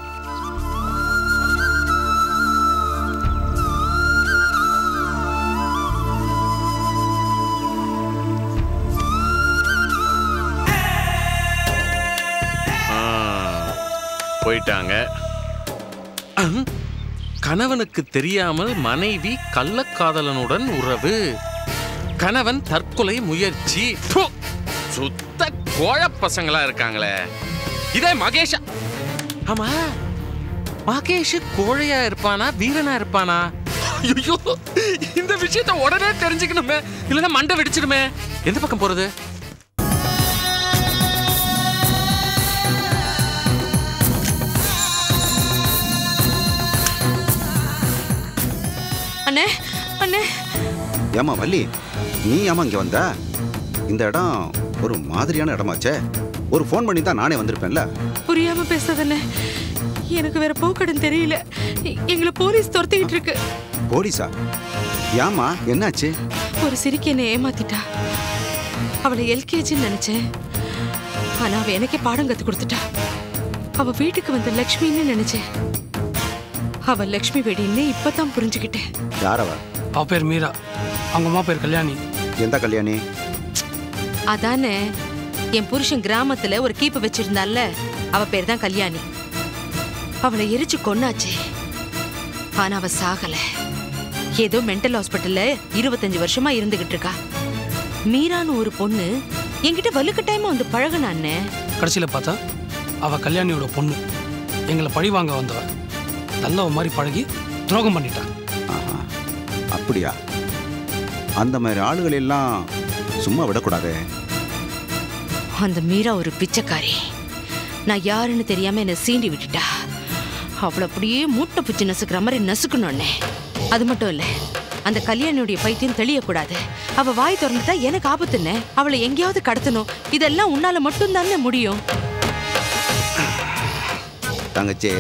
Speaker 11: போயிட்டாங்க. கணவனுக்கு தெரியாமல் மனைவி கள்ளக்காதலனுடன் உறவு, கணவன் தற்கொலை முயற்சி. சுத்த கோழ பசங்களா இருக்காங்களே. இதே மகேஷா? ஆமா, மகேஷ் கோழையா இருப்பானா வீரனா இருப்பானா? ஐயோ, இந்த விஷயத்தை உடனே தெரிஞ்சுக்கணுமே, இல்லைன்னா மண்டை வெடிச்சிடுமே. எந்த பக்கம் போறது?
Speaker 7: அண்ணே, அண்ணே.
Speaker 12: ஏமா வள்ளி, நீ ஏமா இங்க வந்த? இந்த இடம் ஒரு மாதிரியான இடமாச்சே. ஒரு ஃபோன் பண்ணி தான் நானே வந்திருப்பேன்ல.
Speaker 7: புரியாம பேசாதண்ணே, எனக்கு வேற போக்கடன் தெரியல. எங்களை போலீஸ் துரத்திக்கிட்டு இருக்கு.
Speaker 12: போலீஸா? ஏமா என்னாச்சு?
Speaker 7: ஒரு சிரிக்க என்னை ஏமாத்திட்டா. அவளை எல்கேஜின்னு நினைச்சேன், ஆனா அவ எனக்கே பாடம் கத்து கொடுத்துட்டா. அவ வீட்டுக்கு வந்த லக்ஷ்மின்னு நினைச்சேன், அவ லக்ஷ்மி வெடின்னு இப்பதான் புரிஞ்சுக்கிட்டேன்.
Speaker 12: யார் அவ?
Speaker 6: அவ பேர் மீரா, அவங்க அம்மா பேர் கல்யாணி.
Speaker 12: எந்த கல்யாணி?
Speaker 7: அதானே, என் புருஷன் கிராமத்துல ஒரு கீப்பு வச்சிருந்தால, அவ பேர் தான் கல்யாணி. அவளை எரிச்சு கொன்னாச்சு, ஆனா அவ சாகல. ஏதோ மென்டல் ஹாஸ்பிட்டல்ல 25 வருஷமா இருந்துகிட்டு இருக்கா. மீரான்னு ஒரு பொண்ணு என்கிட்ட வலுக்கட்டாயமா வந்து பழகுனான்னு.
Speaker 6: கடைசியில பார்த்தா அவ கல்யாணியோட பொண்ணு. எங்களை பழி வாங்க வந்தவ நல்லவ மாதிரி பழகி துரோகம் பண்ணிட்டான்.
Speaker 12: அப்படியா? அந்த மாதிரி ஆளுகள் எல்லாம் சும்மா விடக்கூடாது.
Speaker 7: அந்த மீரா ஒரு பிச்சைக்காரி. நான் யாருன்னு தெரியாம என்ன சீண்டி விட்டுட்டா. அவளை அப்படியே மூட்டை பிச்சு நசுக்கிற மாதிரி நசுக்கணும்னே. அது மட்டும் இல்ல, அந்த கல்யாணியுடைய பைத்தியம் தெளியக்கூடாது. அவ வாய் திறந்துட்டா எனக்கு ஆபத்துன்னு. அவளை எங்கேயாவது கடத்தணும். இதெல்லாம் உன்னால மட்டும் தானே முடியும்.
Speaker 12: தங்கச்சி,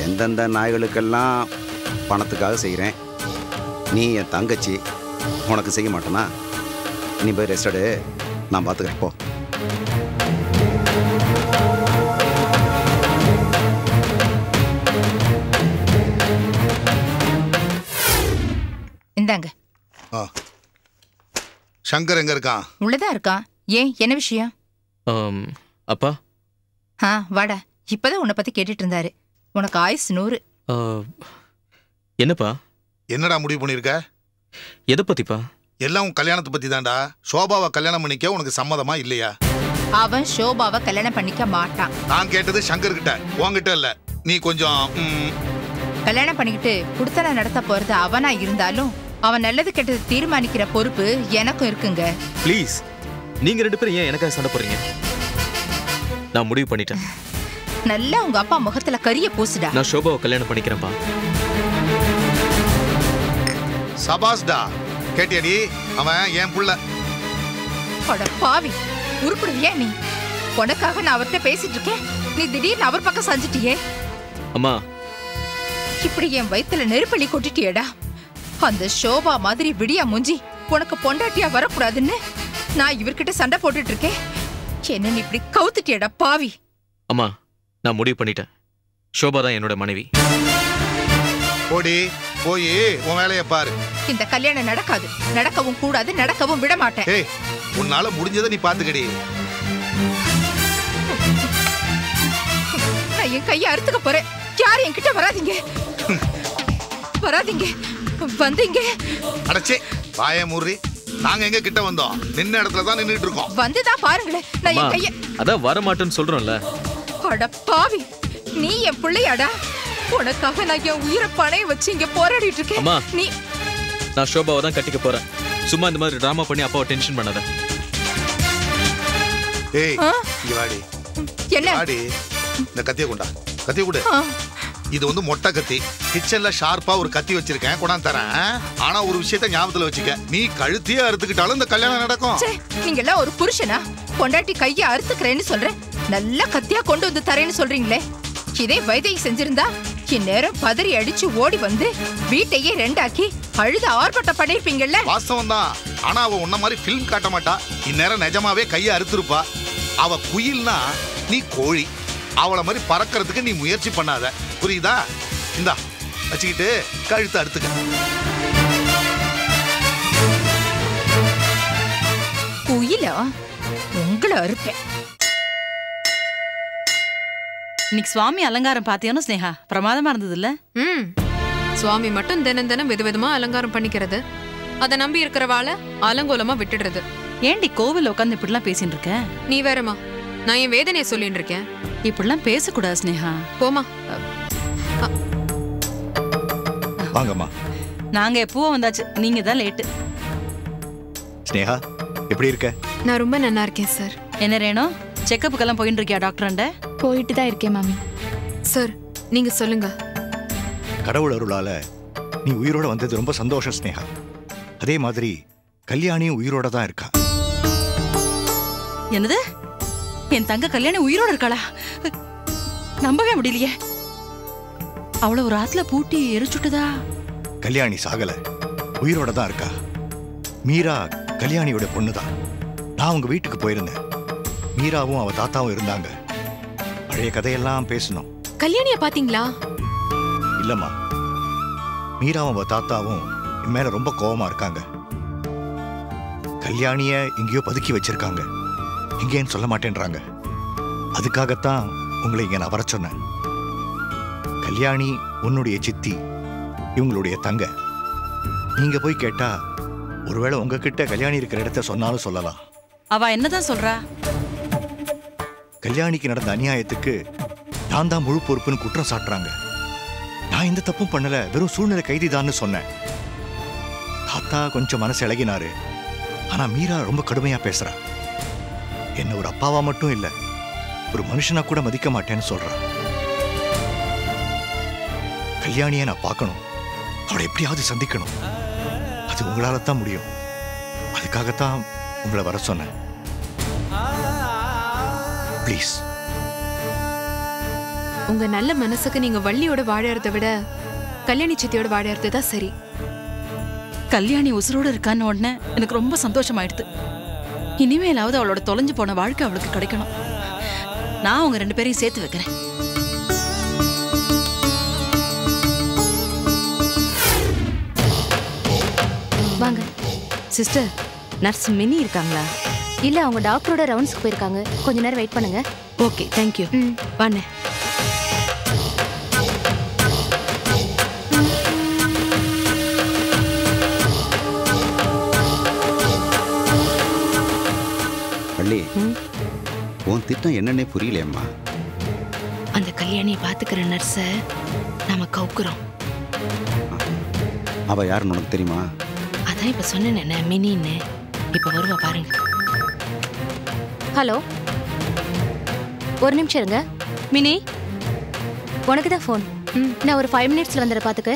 Speaker 12: எந்தெந்த நாய்களுக்கெல்லாம் பணத்துக்காக செய்கிறேன், நீ என் தங்கச்சி, உனக்கு செய்ய மாட்டேனா? நீ போய் ரெஸ்ட் எடு, நான் பார்த்துக்கிறேன். போ.
Speaker 4: இந்தாங்க.
Speaker 3: சங்கர் எங்க இருக்கான்?
Speaker 4: உள்ளதான் இருக்கான். ஏன், என்ன விஷயம்?
Speaker 2: அப்பா.
Speaker 4: வாடா. இப்பதான் உன்னை பத்தி கேட்டுட்டு இருந்தாரு. உனக்கு ஆயுஸ் 100.
Speaker 2: என்னப்பா?
Speaker 3: என்னடா முடிவு பண்ணிருக்க?
Speaker 2: எதை பத்திப்பா?
Speaker 3: எல்லாம் உன் கல்யாணத்தை பத்தி தான்டா. சோபாவை கல்யாணம் பண்ணிக்க உனக்கு சம்மதமா இல்லையா?
Speaker 4: அவன் சோபாவை கல்யாணம் பண்ணிக்க மாட்டான்.
Speaker 3: நான் கேட்டது சங்கர் கிட்ட, உன்கிட்ட இல்ல. நீ கொஞ்சம்
Speaker 4: கல்யாணம் பண்ணிக்கிட்டு குடுத்தன நடத்த போறது அவனா இருந்தாலும் அவன் நல்லது கெட்டது தீர்மானிக்கிற பொறுப்பு எனக்கும் இருக்குங்க.
Speaker 2: ப்ளீஸ், நீங்க 2 பேரும் ஏன் எனக்காக சண்டை போடுறீங்க? நான் முடிவு பண்ணிட்டேன்.
Speaker 4: நல்லா உங்க அப்பா முகத்துல கரிய பூசுடா.
Speaker 2: நான் ஷோபாவை கல்யாணம் பண்ணிக்கிறேன்ப்பா.
Speaker 3: சபாஸ்டா, கேட்டியடி? அவன் என் புள்ள.
Speaker 4: அட பாவி, உருப்படுவியா நீ? உனக்காக நான் அவர்கிட்ட பேசிட்டு இருக்கேன், நீ திடீர்னு அவர் பக்கம் சாஞ்சிட்டியே.
Speaker 2: அம்மா,
Speaker 4: இப்படி என் வயித்துல நெருப்பள்ளி கொட்டிட்டியேடா. அந்த ஷோபா மாதிரி விடியா முஞ்சி உனக்கு பொண்டாட்டியா வரக்கூடாதுன்னு நான் இவர்கிட்ட சண்டை போட்டுட்டு இருக்கேன். என்ன நீ இப்படி கவுத்துட்டியடா பாவி.
Speaker 2: அம்மா, நான் முடிவு பண்ணிட்டேன். ஷோபா தான் என்னோட மனைவி.
Speaker 3: போடி, போய் உன் வேலையை பாரு.
Speaker 4: இந்த கல்யாணம் நடக்காது, நடக்கவும் கூடாது, நடக்கவும் விட மாட்டேன்.
Speaker 3: ஏய், உன்னால முடிஞ்சதை நீ பாத்துக்கடி.
Speaker 4: நான் என் கையை அறுத்துக்க போறேன். யாரும் என்கிட்ட வராதீங்க, வராதீங்க. வந்தீங்க
Speaker 3: அடச்சே, வாய மூறி. நாங்க எங்க கிட்ட வந்தோம்? நின்ன இடத்துல தான் நின்னுட்டு இருக்கோம்.
Speaker 4: வந்துதான் பாருங்களேன். நான் என் கையை
Speaker 2: அதான் வர மாட்டேன்னு சொல்றோம்ல.
Speaker 4: அட பாவி, நீ என் பிள்ளையாடா. உனக்காக நான் என் உயிரை பணைய வச்சு இங்க போராடிட்டு இருக்கேன். நீ
Speaker 2: நான் ஷோபாவை தான் கட்டிக்க போறேன். சும்மா இந்த மாதிரி டிராமா பண்ணி அப்பாவை டென்ஷன் பண்ணாத.
Speaker 3: ஏய் இங்க வாடி.
Speaker 4: என்ன
Speaker 3: வாடி. இந்த கத்தியை கொண்டா. கத்தியை கொடு. இது வந்து மொட்டை கத்தி. கிச்சன்ல ஷார்ப்பா ஒரு கத்தி வச்சிருக்கேன், கொண்டாந்து தரேன். ஆனா ஒரு விஷயத்த ஞாபகத்துல வச்சுக்க, நீ கழுத்தையே அறுத்துக்கிட்டாலும் இந்த கல்யாணம் நடக்கும்.
Speaker 4: நீங்க எல்லாம் ஒரு புருஷனா? பொண்டாட்டி கையை அறுத்துக்கிறேன்னு சொல்றேன், நல்ல கத்தியா கொண்டு வந்து தரேன்னு சொல்றீங்களே. இதே வைத்தியை செஞ்சிருந்தா இந்நேரம் பதறி அடிச்சு ஓடி வந்து வீட்டையே ரெண்டாக்கி அழுத ஆர்ப்பாட்டம் பண்ணிருப்பீங்கல்ல.
Speaker 3: வாஸ்தவம் தான். ஆனா அவ உன்ன மாதிரி பிலிம் காட்ட மாட்டா. இந்நேரம் நிஜமாவே கையை அறுத்துருப்பா. அவ குயில்னா நீ கோழி. அவளை மாதிரி பறக்கிறதுக்கு நீ முயற்சி பண்ணாத, புரியுதா? இந்தா வச்சுக்கிட்டு கழுத்தை அறுத்துக்க.
Speaker 4: குயிலா? உங்களை அறுப்பேன்.
Speaker 13: இன்னைக்கு சுவாமி அலங்காரம் பாத்தியானோ ஸ்னேகா? பிரமாதமா இருந்தது இல்ல?
Speaker 14: சுவாமி மட்டும் தினம் தினம் விதவிதமா அலங்காரம் பண்ணிக்கிறது, அதை நம்பி இருக்கிறவாள அலங்கோலமா விட்டுடுறது.
Speaker 13: ஏண்டி கோவில் உட்காந்து இப்படிலாம் பேசிட்டு இருக்க?
Speaker 14: நீ வேறமா, நான் என் வேதனையை சொல்லிட்டு இருக்கேன்.
Speaker 13: இப்படிலாம் பேசக்கூடாது ஸ்னேகா.
Speaker 14: போமா.
Speaker 10: வாங்கம்மா.
Speaker 13: நாங்க எப்போ வந்தாச்சு, நீங்க தான் லேட்டு.
Speaker 10: ஸ்னேகா எப்படி இருக்க?
Speaker 14: நான் ரொம்ப நல்லா இருக்கேன் சார்.
Speaker 13: என்ன ரேணு, செக்கப்புக்கெல்லாம் போயிட்டு இருக்கியா டாக்டர்?
Speaker 15: போயிட்டு தான் இருக்கேன் மாமி.
Speaker 14: சார் நீங்க சொல்லுங்க.
Speaker 10: கடவுள் அருளால நீ உயிரோட வந்தது ரொம்ப சந்தோஷம் ஸ்னேகா. அதே மாதிரி கல்யாணியும் உயிரோட தான் இருக்கா.
Speaker 13: என்னது? என் தங்க கல்யாணி உயிரோட இருக்காளா? நம்பவே முடியலையே. அவளை ஒரு ஆத்துல பூட்டி எரிச்சுட்டுதா?
Speaker 10: கல்யாணி சாகல, உயிரோட தான் இருக்கா. மீரா கல்யாணியோட பொண்ணுதான். நான் உங்க வீட்டுக்கு போயிருந்தேன். மீராவும் அவ தாத்தாவும் இருந்தாங்க. பழைய கதையெல்லாம் பேசணும்.
Speaker 14: கல்யாணிய பாத்தீங்களா?
Speaker 10: இல்லம்மா, மீராவும் அவ தாத்தாவும் என் மேல ரொம்ப கோவமா இருக்காங்க. கல்யாணிய எங்கேயோ பதுக்கி வச்சிருக்காங்க, எங்கேன்னு சொல்ல மாட்டேன்றாங்க. அதுக்காகத்தான் உங்களை இங்க நான் வர சொன்னேன். கல்யாணி உன்னுடைய சித்தி, இவங்களுடைய தங்க. நீங்க போய் கேட்டா ஒருவேளை உங்ககிட்ட கல்யாணி இருக்கிற இடத்த சொன்னாலும் சொல்லலாம்.
Speaker 13: அவ என்னதான் சொல்றா?
Speaker 10: கல்யாணிக்கு நடந்த அநியாயத்துக்கு நான் தான் முழு பொறுப்புன்னு குற்றம் சாட்டுறாங்க. நான் எந்த தப்பும் பண்ணல, வெறும் சூழ்நிலை கைதிதான்னு சொன்னேன். தாத்தா கொஞ்சம் மனசு இழகினாரு. ஆனா மீரா ரொம்ப கடுமையா பேசுறா. என்ன ஒரு அப்பாவா மட்டும் இல்ல, ஒரு மனுஷனா கூட மதிக்க மாட்டேன்னு சொல்றா. கல்யாணியை நான் பார்க்கணும், அவளை எப்படியாவது சந்திக்கணும். அது உங்களால தான் முடியும். அதுக்காகத்தான் உங்களை வர சொன்னேன். ப்ளீஸ்.
Speaker 14: உங்க நல்ல மனசுக்கு நீங்க வள்ளியோட வாழறத விட கல்யாணி சித்தியோட வாழறது தான் சரி.
Speaker 13: கல்யாணி உசுரோட இருக்கான்னு உடனே எனக்கு ரொம்ப சந்தோஷமாயிடுது. இனிமேலாவது அவளோட தொலைஞ்சு போன வாழ்க்கை அவளுக்கு கிடைக்கணும். நான் அவங்க 2 பேரையும் சேர்த்து வைக்கிறேன்.
Speaker 15: வாங்க.
Speaker 7: சிஸ்டர், நர்ஸ் மினி இருக்காங்களா?
Speaker 15: இல்ல, அவங்க டாக்டரோட ரவுண்ட்ஸ்க்கு போயிருக்காங்க. கொஞ்ச நேரம் வெயிட் பண்ணுங்க.
Speaker 7: Okay, thank you. வாண்ணே.
Speaker 12: வள்ளி, உன் திட்டம் என்னன்னே புரியலையம்மா.
Speaker 7: அந்த கல்யாணியை பாத்துக்கிற நர்ஸை நாம கவுக்குறோம்.
Speaker 12: அவ யாருன்னு உனக்கு தெரியுமா?
Speaker 7: அதான் இப்ப சொன்னேன் மினின்னு. இப்ப வருவா பாருங்க.
Speaker 15: ஹலோ, ஒரு நிமிஷம் இருங்க.
Speaker 7: மினி,
Speaker 15: உனக்கு தான் ஃபோன். நான் ஒரு 5 மினிட்ஸ்ல வந்துட பாத்துக்க.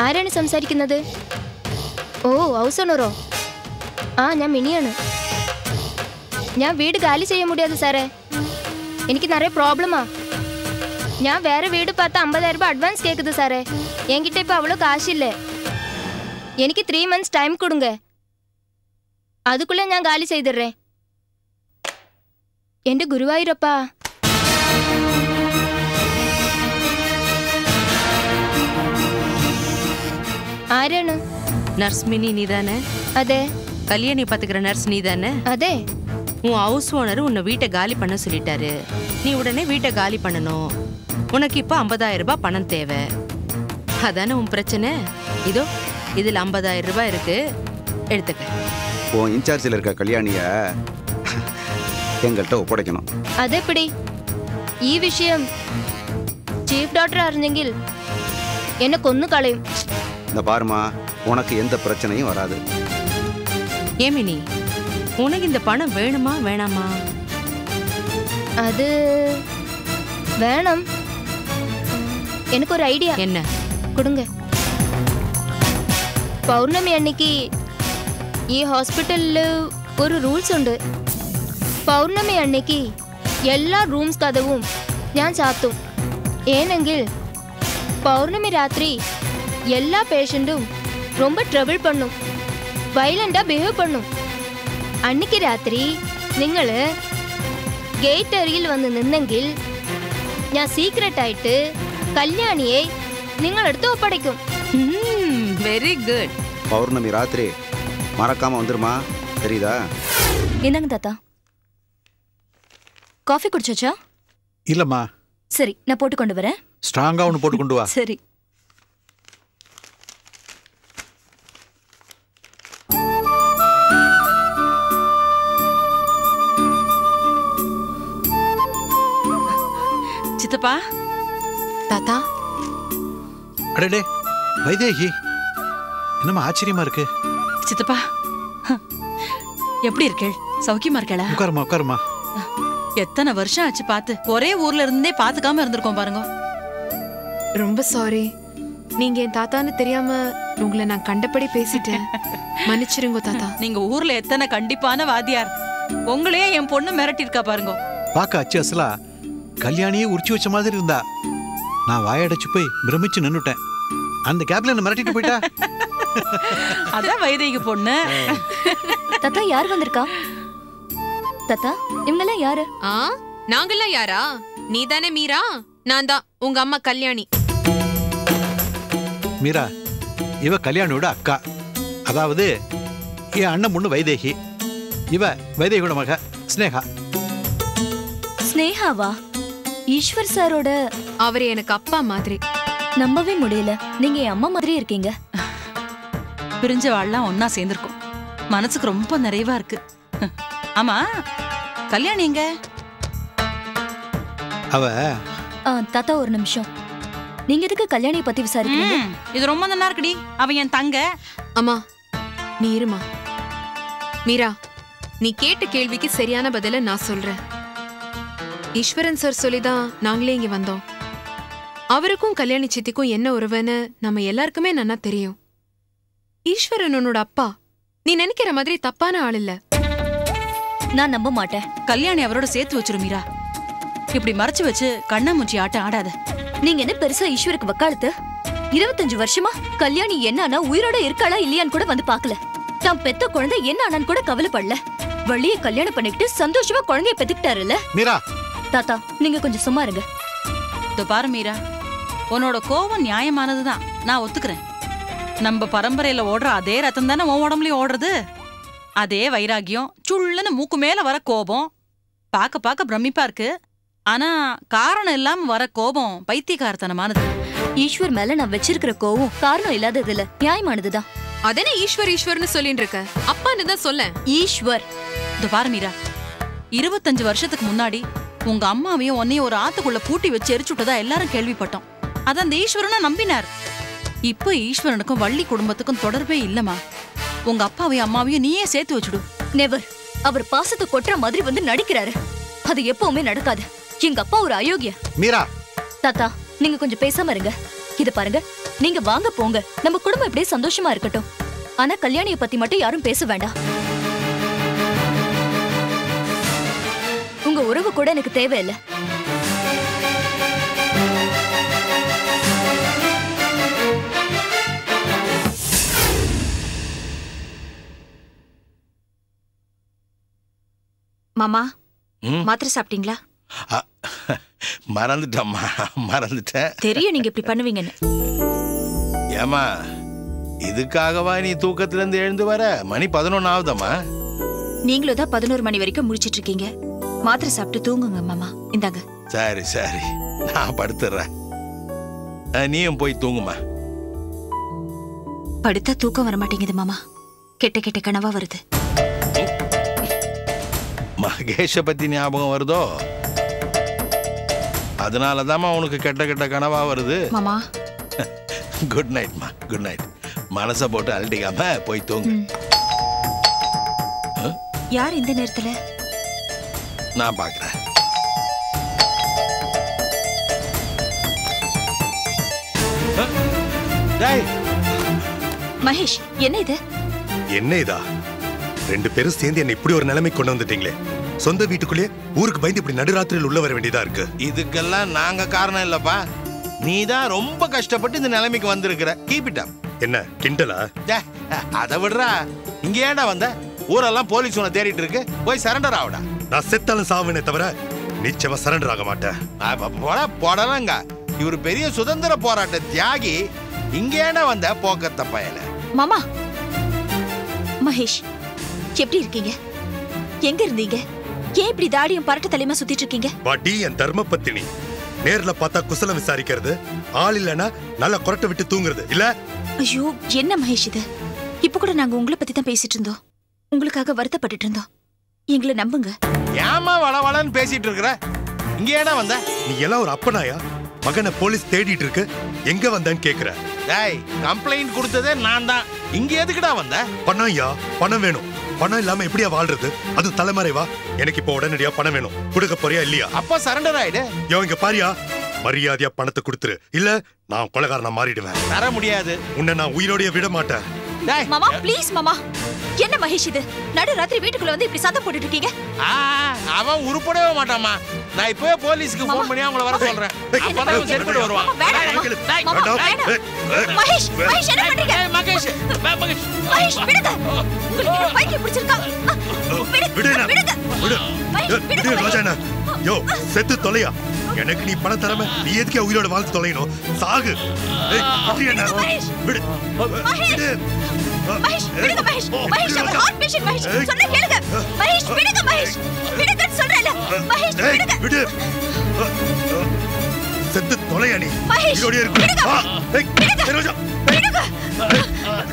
Speaker 15: ആരാണ് സംസാരിക്കുന്നത്? ഓ, ഹൗസ് ഓണറോ? ആ, ഞാൻ മിനിയാണ്. ഞാൻ വീട് കാലി ചെയ്യാൻ മുടിയാതെ സാറേ. എനിക്ക് നിറയെ പ്രോബ്ലമാ. ഞാൻ വേറെ വീട് பார்த்து 50,000 ரூபாய் அட்வான்ஸ் கேக்குது சாரே. என்கிட்ட இப்ப அவ்வளோ காசு இல்ல. எனக்கு 3 months டைம் கொடுங்க. அதுக்குள்ள ഞാൻ காலி செய்துறேன். എന്റെ ഗുരുവായൂരപ്പാ. ആരാണ്?
Speaker 7: நர்ஸ் மினி நீதானே?
Speaker 15: அதே.
Speaker 7: கல்யாணி பாத்துக்கிற நர்ஸ் நீதானே?
Speaker 15: அதே.
Speaker 7: உன் ஹவுஸ் ஓனர் உன்னை வீட்டை காலி பண்ண சொல்லிட்டாரு. நீ உடனே வீட்டை காலி பண்ணணும். உனக்கு இப்ப 50,000 ரூபாய் பணம் தேவை. அதானே உன் பிரச்சனை? இதோ இதுல 50,000 ரூபாய் இருக்கு, எடுத்துக்க.
Speaker 12: உன் இன்சார்ஜில் இருக்க கல்யாணிய எங்கள்கிட்ட ஒப்படைக்கணும்.
Speaker 15: അതെപ്പടി ഈ വിഷയം ചീഫ് ഡോക്ടർ അറിഞ്ഞെങ്കിൽ என்ன கொன்னு களையும்.
Speaker 12: இந்த பாருமா, உனக்கு எந்த பிரச்சனையும் வராது.
Speaker 7: ஏமினி, உனக்கு இந்த பணம் வேணுமா வேணாமா?
Speaker 15: அது வேணும். எனக்கு ஒரு ஐடியா.
Speaker 7: என்ன?
Speaker 15: கொடுங்க. പൗർണമി അன்னைக்கு ഈ ഹോസ്പിറ്റലില് ഒരു റൂൾസ് ഉണ്ട്. പൗർണമി അன்னைக்கு എല്ലാ റൂംസ് കഥവും ഞാൻ ചാത്തും. ഏനെങ്കിൽ പൗർണമി രാത്രി എല്ലാ പേഷ്യന്റും ரொம்ப ട്രബിൾ பண்ணும், വയലന്റാ ബിഹേവ് பண்ணும். അன்னைக்கு രാത്രി നിങ്ങൾ ഗേറ്റ് അരികിൽ വന്ന് നിന്നെങ്കിൽ ഞാൻ സീക്രട്ട് ആയിട്ട് കല്യാണിയെ നിങ്ങളടുത്ത് ഒപ്പடைக்கும்.
Speaker 7: Very good.
Speaker 12: பௌர்ணமி ராத்திரி மறக்காம வந்துருமா, தெரியுதா?
Speaker 1: என்னங்க தாத்தா, காஃபி குடிச்சாச்சா?
Speaker 5: இல்லம்மா.
Speaker 1: சரி, நான் போட்டு கொண்டு வரேன்.
Speaker 5: ஸ்ட்ராங்கா ஒன்று போட்டு கொண்டு வா.
Speaker 1: சரி.
Speaker 13: சித்தப்பா.
Speaker 14: தாத்தா.
Speaker 5: அடடே வைதேகி, என்னம்மா ஆச்சரியமா இருக்கு.
Speaker 13: சித்தப்பா, எப்படி இருக்கேள்? சௌக்கியமா இருக்கேளா?
Speaker 5: உட்காருமா உட்காருமா.
Speaker 13: எத்தனை வருஷம் ஆச்சு பார்த்து. ஒரே ஊர்ல இருந்தே பாத்துக்காம இருந்திருக்கோம் பாருங்க.
Speaker 14: ரொம்ப சாரி. நீங்க என் தாத்தான்னு தெரியாம உங்களை நான் கண்டபடி பேசிட்டேன். மன்னிச்சிருங்க தாத்தா.
Speaker 13: நீங்க ஊர்ல எத்தனை கண்டிப்பான வாத்தியார். உங்களையே என் பொண்ணு மிரட்டி இருக்கா பாருங்க.
Speaker 5: பாக்க அச்சு அசலா கல்யாணியே உரிச்சு வச்ச மாதிரி இருந்தா. நான் வாயடைச்சு போய் பிரமிச்சு நின்னுட்டேன். அந்த கேப்ல என்ன மிரட்டிட்டு போயிட்டா.
Speaker 13: அதான் வைதேகி பொண்ணு.
Speaker 1: தாத்தா, யார் வந்திருக்கா? தாத்தா, இவங்கெல்லாம் யாரு?
Speaker 14: நாங்கெல்லாம் யாரா? நீ தானே மீரா? நான் தான் உங்க அம்மா கல்யாணி.
Speaker 5: மீரா, இவ கல்யாணியோட அக்கா. அதாவது என் அண்ணன் பொண்ணு வைதேகி. இவ வைதேகியோட மக ஸ்னேகா.
Speaker 1: ஸ்னேகாவா? ஈஸ்வர் சாரோட?
Speaker 14: அவரு எனக்கு அப்பா மாதிரி.
Speaker 1: நம்பவே முடியல, நீங்க என் அம்மா மாதிரி இருக்கீங்க.
Speaker 13: பிரிஞ்ச வாழலாம் ஒன்னா சேர்ந்திருக்கோம். மனசுக்கு ரொம்ப நிறைவா இருக்கு. ஆமா, கல்யாணி எங்க?
Speaker 5: அவ
Speaker 1: தாத்தா ஒரு நிமிஷம். நீங்க எதுக்கு கல்யாணியை பத்தி விசாரிக்கிறீங்க?
Speaker 13: இது ரொம்ப நல்லா இருக்குடி. அவன் என் தங்க.
Speaker 14: அம்மா நீ இருமா. மீரா, நீ கேட்ட கேள்விக்கு சரியான பதில நான் சொல்றேன். ஈஸ்வரன் சார் சொல்லிதான் நாங்களே இங்க வந்தோம். அவருக்கும் கல்யாணி சித்திக்கும் என்ன உறவுன்னு நம்ம எல்லாருக்குமே நன்னா தெரியும். ஈஸ்வரன் உன்னோட அப்பா. நீ நினைக்கிற மாதிரி தப்பான ஆள் இல்ல.
Speaker 1: நான் நம்ப மாட்டேன்.
Speaker 13: கல்யாணி அவரோட சேர்த்து வச்சிரும் மீரா. இப்படி மறைச்சு வச்சு கண்ணாமூச்சி ஆட்டம் ஆடாத.
Speaker 1: நீங்க என்ன பெருசா ஈஸ்வருக்கு வக்காலத்து? 25 வருஷமா கல்யாணி என்ன உயிரோட இருக்காளா இல்லையான்னு கூட வந்து பாக்கல. தான் பெத்த குழந்தை என்ன ஆனான்னு கூட கவலைப்படல. வள்ளியை கல்யாணம் பண்ணிக்கிட்டு சந்தோஷமா குழந்தைய பெத்துக்கிட்டாருல்ல.
Speaker 5: மீரா.
Speaker 1: தாத்தா, நீங்க கொஞ்சம் சும்மா இருங்க.
Speaker 13: இதோ பாரு மீரா, உன்னோட கோபம் நியாயமானதுதான், நான் ஒத்துக்கிறேன். நம்ம பரம்பரையில ஓடுற அதே ரத்தம் தானே உன் உடம்புலயும் ஓடுறது. அதே வைராகியம், சுள்ளுன்னு மூக்கு மேல வர கோபம் பார்க்க பார்க்க பிரமிப்பா இருக்கு. ஆனா காரணம் இல்லாம வர கோபம் பைத்தியக்காரத்தனமானது.
Speaker 1: ஈஸ்வர் மேல நான் வச்சிருக்கிற கோபம் காரணம் இல்லாதது இல்ல, நியாயமானதுதான்.
Speaker 14: அதனே ஈஸ்வர் ஈஸ்வர்னு சொல்லிட்டு இருக்க. அப்பான்னு தான் சொல்ல.
Speaker 1: ஈஸ்வர்.
Speaker 13: இதோ பாரு மீரா, 25 வருஷத்துக்கு முன்னாடி உங்க அம்மாவையும் உன்னையும் ஒரு ஆத்துக்குள்ள பூட்டி வச்சு எரிச்சு விட்டதா எல்லாரும் கேள்விப்பட்டோம். அதான் அந்த ஈஸ்வரனா நம்பினார். இப்போ ஈஸ்வரனுக்கும் வள்ளி குடும்பத்துக்கும் தொடர்பே இல்லமா. உங்க அப்பாவையும் அம்மாவையும் நீயே சேர்த்து வச்சுடு.
Speaker 1: நெவர். அவர் பாசத்தை கொட்டுற மாதிரி வந்து நடிக்கிறாரு. அது எப்பவுமே நடக்காது. எங்க அப்பா ஒரு அயோக்கிய.
Speaker 5: மீரா.
Speaker 1: தாத்தா, நீங்க கொஞ்சம் பேசாம இருங்க. இது பாருங்க, நீங்க வாங்க போங்க, நம்ம குடும்பம் இப்படியே சந்தோஷமா இருக்கட்டும். ஆனா கல்யாணியை பத்தி மட்டும் யாரும் பேச வேண்டாம். உங்க உறவு கூட எனக்கு தேவையில்லை.
Speaker 16: மாமா, மாத்திரை சாப்பிட்டீங்களா?
Speaker 17: மறந்துட்டம்மா, மறந்துட்டேன்.
Speaker 16: தெரியும் நீங்க இப்படி பண்ணுவீங்கன்னு.
Speaker 17: ஏமா, இதுக்காகவா நீ தூக்கத்துல இருந்து எழுந்து வர? மணி 11 ஆகுதம்மா.
Speaker 16: நீங்களும் தான் 11 மணி வரைக்கும் முடிச்சிட்டு இருக்கீங்க. மாத்திரை சாப்பிட்டு தூங்குங்க மாமா. இந்தாங்க.
Speaker 17: சரி சரி, நான் படுத்துறேன். நீயும் போய் தூங்குமா.
Speaker 16: படுத்தா தூக்கம் வர மாட்டேங்குது மாமா. கெட்ட கெட்ட கனவா வருது.
Speaker 17: மகேஷ பத்தி ஞாபகம் வருதோ? அதனாலதாம்மா உனக்கு கெட்ட கெட்ட கனவா வருது.
Speaker 16: மாமா,
Speaker 17: குட் நைட்மா, குட் நைட். மனசை போட்டு அழட்டிக்காம போய் தூங்கு.
Speaker 16: யார் இந்த நேரத்துல?
Speaker 17: நான் பாக்குறேன்.
Speaker 16: மகேஷ், என்ன இது?
Speaker 18: என்ன இதா? 2 பேரும் சேர்ந்து என்ன இப்படி ஒரு நிலைமை கொண்டு வந்துட்டீங்களே. சொந்த வீட்டுக்குள்ளே ஊருக்கு பயந்து இப்படி நடுராத்திரியில் உள்ள வர வேண்டியதா இருக்கு.
Speaker 17: இதுக்கெல்லாம் நாங்க காரணம் இல்லப்பா. நீ தான் ரொம்ப கஷ்டப்பட்டு இந்த நிலைமைக்கு வந்திருக்கிற. Keep it up.
Speaker 18: என்ன கிண்டலா?
Speaker 17: அதை விடுறா. இங்க ஏன்டா வந்த? ஊரெல்லாம் போலீஸ் உன்னை தேடிட்டு இருக்கு. போய் சரண்டர் ஆகுடா.
Speaker 18: நான் செத்தாலும் சாவேனே தவிர நிச்சயமா சரண்டர் ஆக மாட்டேன்.
Speaker 17: போடலங்க. இவர் பெரிய சுதந்திர போராட்ட தியாகி. இங்க ஏன்டா வந்த போக்கத்த பயல?
Speaker 16: மாமா மகேஷ், எப்படி இருக்கீங்க? எங்க இருந்தீங்க? ஏன் இப்படி தாடியும் பரட்ட தலைமா சுத்திட்டு இருக்கீங்க?
Speaker 18: வாடி என் தர்ம பத்தினி. நேர்ல பார்த்தா குசலம் விசாரிக்கிறது, ஆள் இல்லனா நல்ல கொரட்டை விட்டு தூங்குறது இல்ல.
Speaker 16: ஐயோ, என்ன மகேஷ் இது? இப்ப கூட நாங்க உங்களை பத்தி தான் பேசிட்டு இருந்தோம். உங்களுக்காக வருத்தப்பட்டுட்டு இருந்தோம். எங்களை நம்புங்க.
Speaker 17: ஏமா வளவளன்னு பேசிட்டு இருக்கற? இங்க ஏன்டா வந்த?
Speaker 18: நீ எல்லாம் ஒரு அப்பனாயா? மகனை போலீஸ் தேடிட்டு இருக்கு, எங்க வந்தான்னு கேக்குற?
Speaker 17: டேய், கம்ப்ளைண்ட் கொடுத்ததே நான் தான். இங்க எதுக்குடா வந்த?
Speaker 18: பணம்யா, பணம் வேணும். பணம் இல்லாம எப்படியா வாழ்றது? அது தலைமறைவா. எனக்கு இப்ப உடனடியா பணம் வேணும். கொடுக்க போறியா இல்லையா?
Speaker 17: அப்ப சரண்டர் ஆயிடு.
Speaker 18: இங்க பாரியா, மரியாதையா பணத்தை கொடுத்துரு, இல்ல நான் கொலைகாரனா மாறிடுவேன்.
Speaker 17: தர முடியாது.
Speaker 18: உன்னை நான் உயிரோடைய விட மாட்டேன்.
Speaker 16: மாமா ப்ளீஸ் மாமா. என்ன மகேஷ் இது? நடு ராத்திரி வீட்டுக்குள்ள வந்து இப்படி சத்தம் போட்டுட்டு இருக்கீங்க?
Speaker 17: அவன் உருப்படவே மாட்டாமா. நான் இப்பவே போலீஸ்க்கு ஃபோன் பண்ணி அவங்கள வர சொல்றேன். அப்பதான் அவன் சரிப்பட்டு வருவான்.
Speaker 16: மகேஷ், மகேஷ் என்ன பண்றீங்க?
Speaker 17: மகேஷ்,
Speaker 16: மகேஷ் விடுங்க. உங்களுக்கு பைக் பிடிச்சிருக்கா? விடுங்க.
Speaker 18: விடு. விடு ராஜாண்ணா. யோ, செத்து தொலையா. எனக்கு நீ பணம் தரம நீ எதுக்கு உயிரோட வாழ்த்து தொலையணும்? சாகு. விடு.
Speaker 16: மகேஷ் விடுங்க. மகேஷ், மகேஷ் அவர் ஹார்ட் பேஷண்ட். மகேஷ் சொன்னா கேளுங்க. மகேஷ் விடுங்க. மகேஷ் விடுங்கன்னு சொல்றேன்ல. மகேஷ் விடுங்க.
Speaker 18: விடு. செத்து தொலையா நீ. உயிரோட இருக்கு.
Speaker 16: விடுங்க. விடுங்க.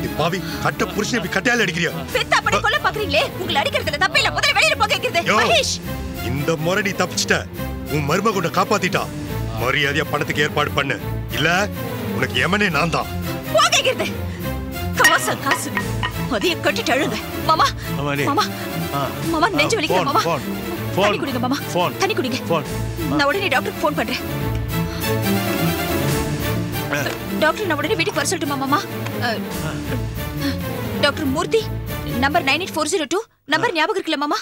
Speaker 18: நீ பாவி கட்ட புருஷனை இப்படி கட்டையால அடிக்கிறியா?
Speaker 16: பெத்த அப்படி கொல்ல பாக்குறீங்களே. உங்களை அடிக்கிறதுல தப்பு இல்ல. முதல்ல வெளியில போகிறது. மகேஷ்,
Speaker 18: இந்த முறை நீ தப்பிச்சிட்ட. உன் மருமகனை காப்பாத்திட்டா. மரியாதையா பணத்துக்கு ஏற்பாடு பண்ணு, இல்ல உனக்கு எமனே நான் தான்.
Speaker 16: போகிறது. காசு அதைய கட்டிட்டு அழுங்க. மாமா மாமா மாமா நெஞ்சு வலிக்குது. மாமா தண்ணி குடிங்க. மாமா தண்ணி குடிங்க. நான் உடனே டாக்டருக்கு ஃபோன் பண்றேன். டாக்டர் நான் உடனே வீட்டுக்கு வர சொல்லட்டுமா? மாமா டாக்டர் மூர்த்தி, நம்பர் 98402. நம்பர் ஞாபகம் இருக்குல்ல மாமா?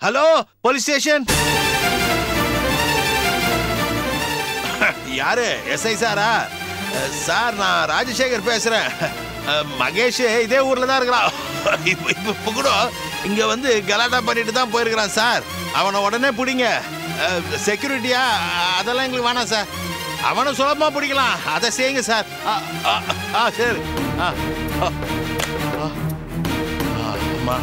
Speaker 17: Hello, police station. யாரு? எஸ்ஐ சாரா? சார், நான் ராஜசேகர் பேசுறேன். மகேஷ் இதே ஊர்ல தான் இருக்கிறான். இப்ப கூட இங்க வந்து கலாட்டா பண்ணிட்டு தான் போயிருக்கிறான் சார். அவனை உடனே பிடிங்க. செக்யூரிட்டியா அதெல்லாம் எங்களுக்கு வேணாம் சார். அவனை சுலபமா பிடிக்கலாம். அதை செய்யுங்க சார். சரி. அம்மா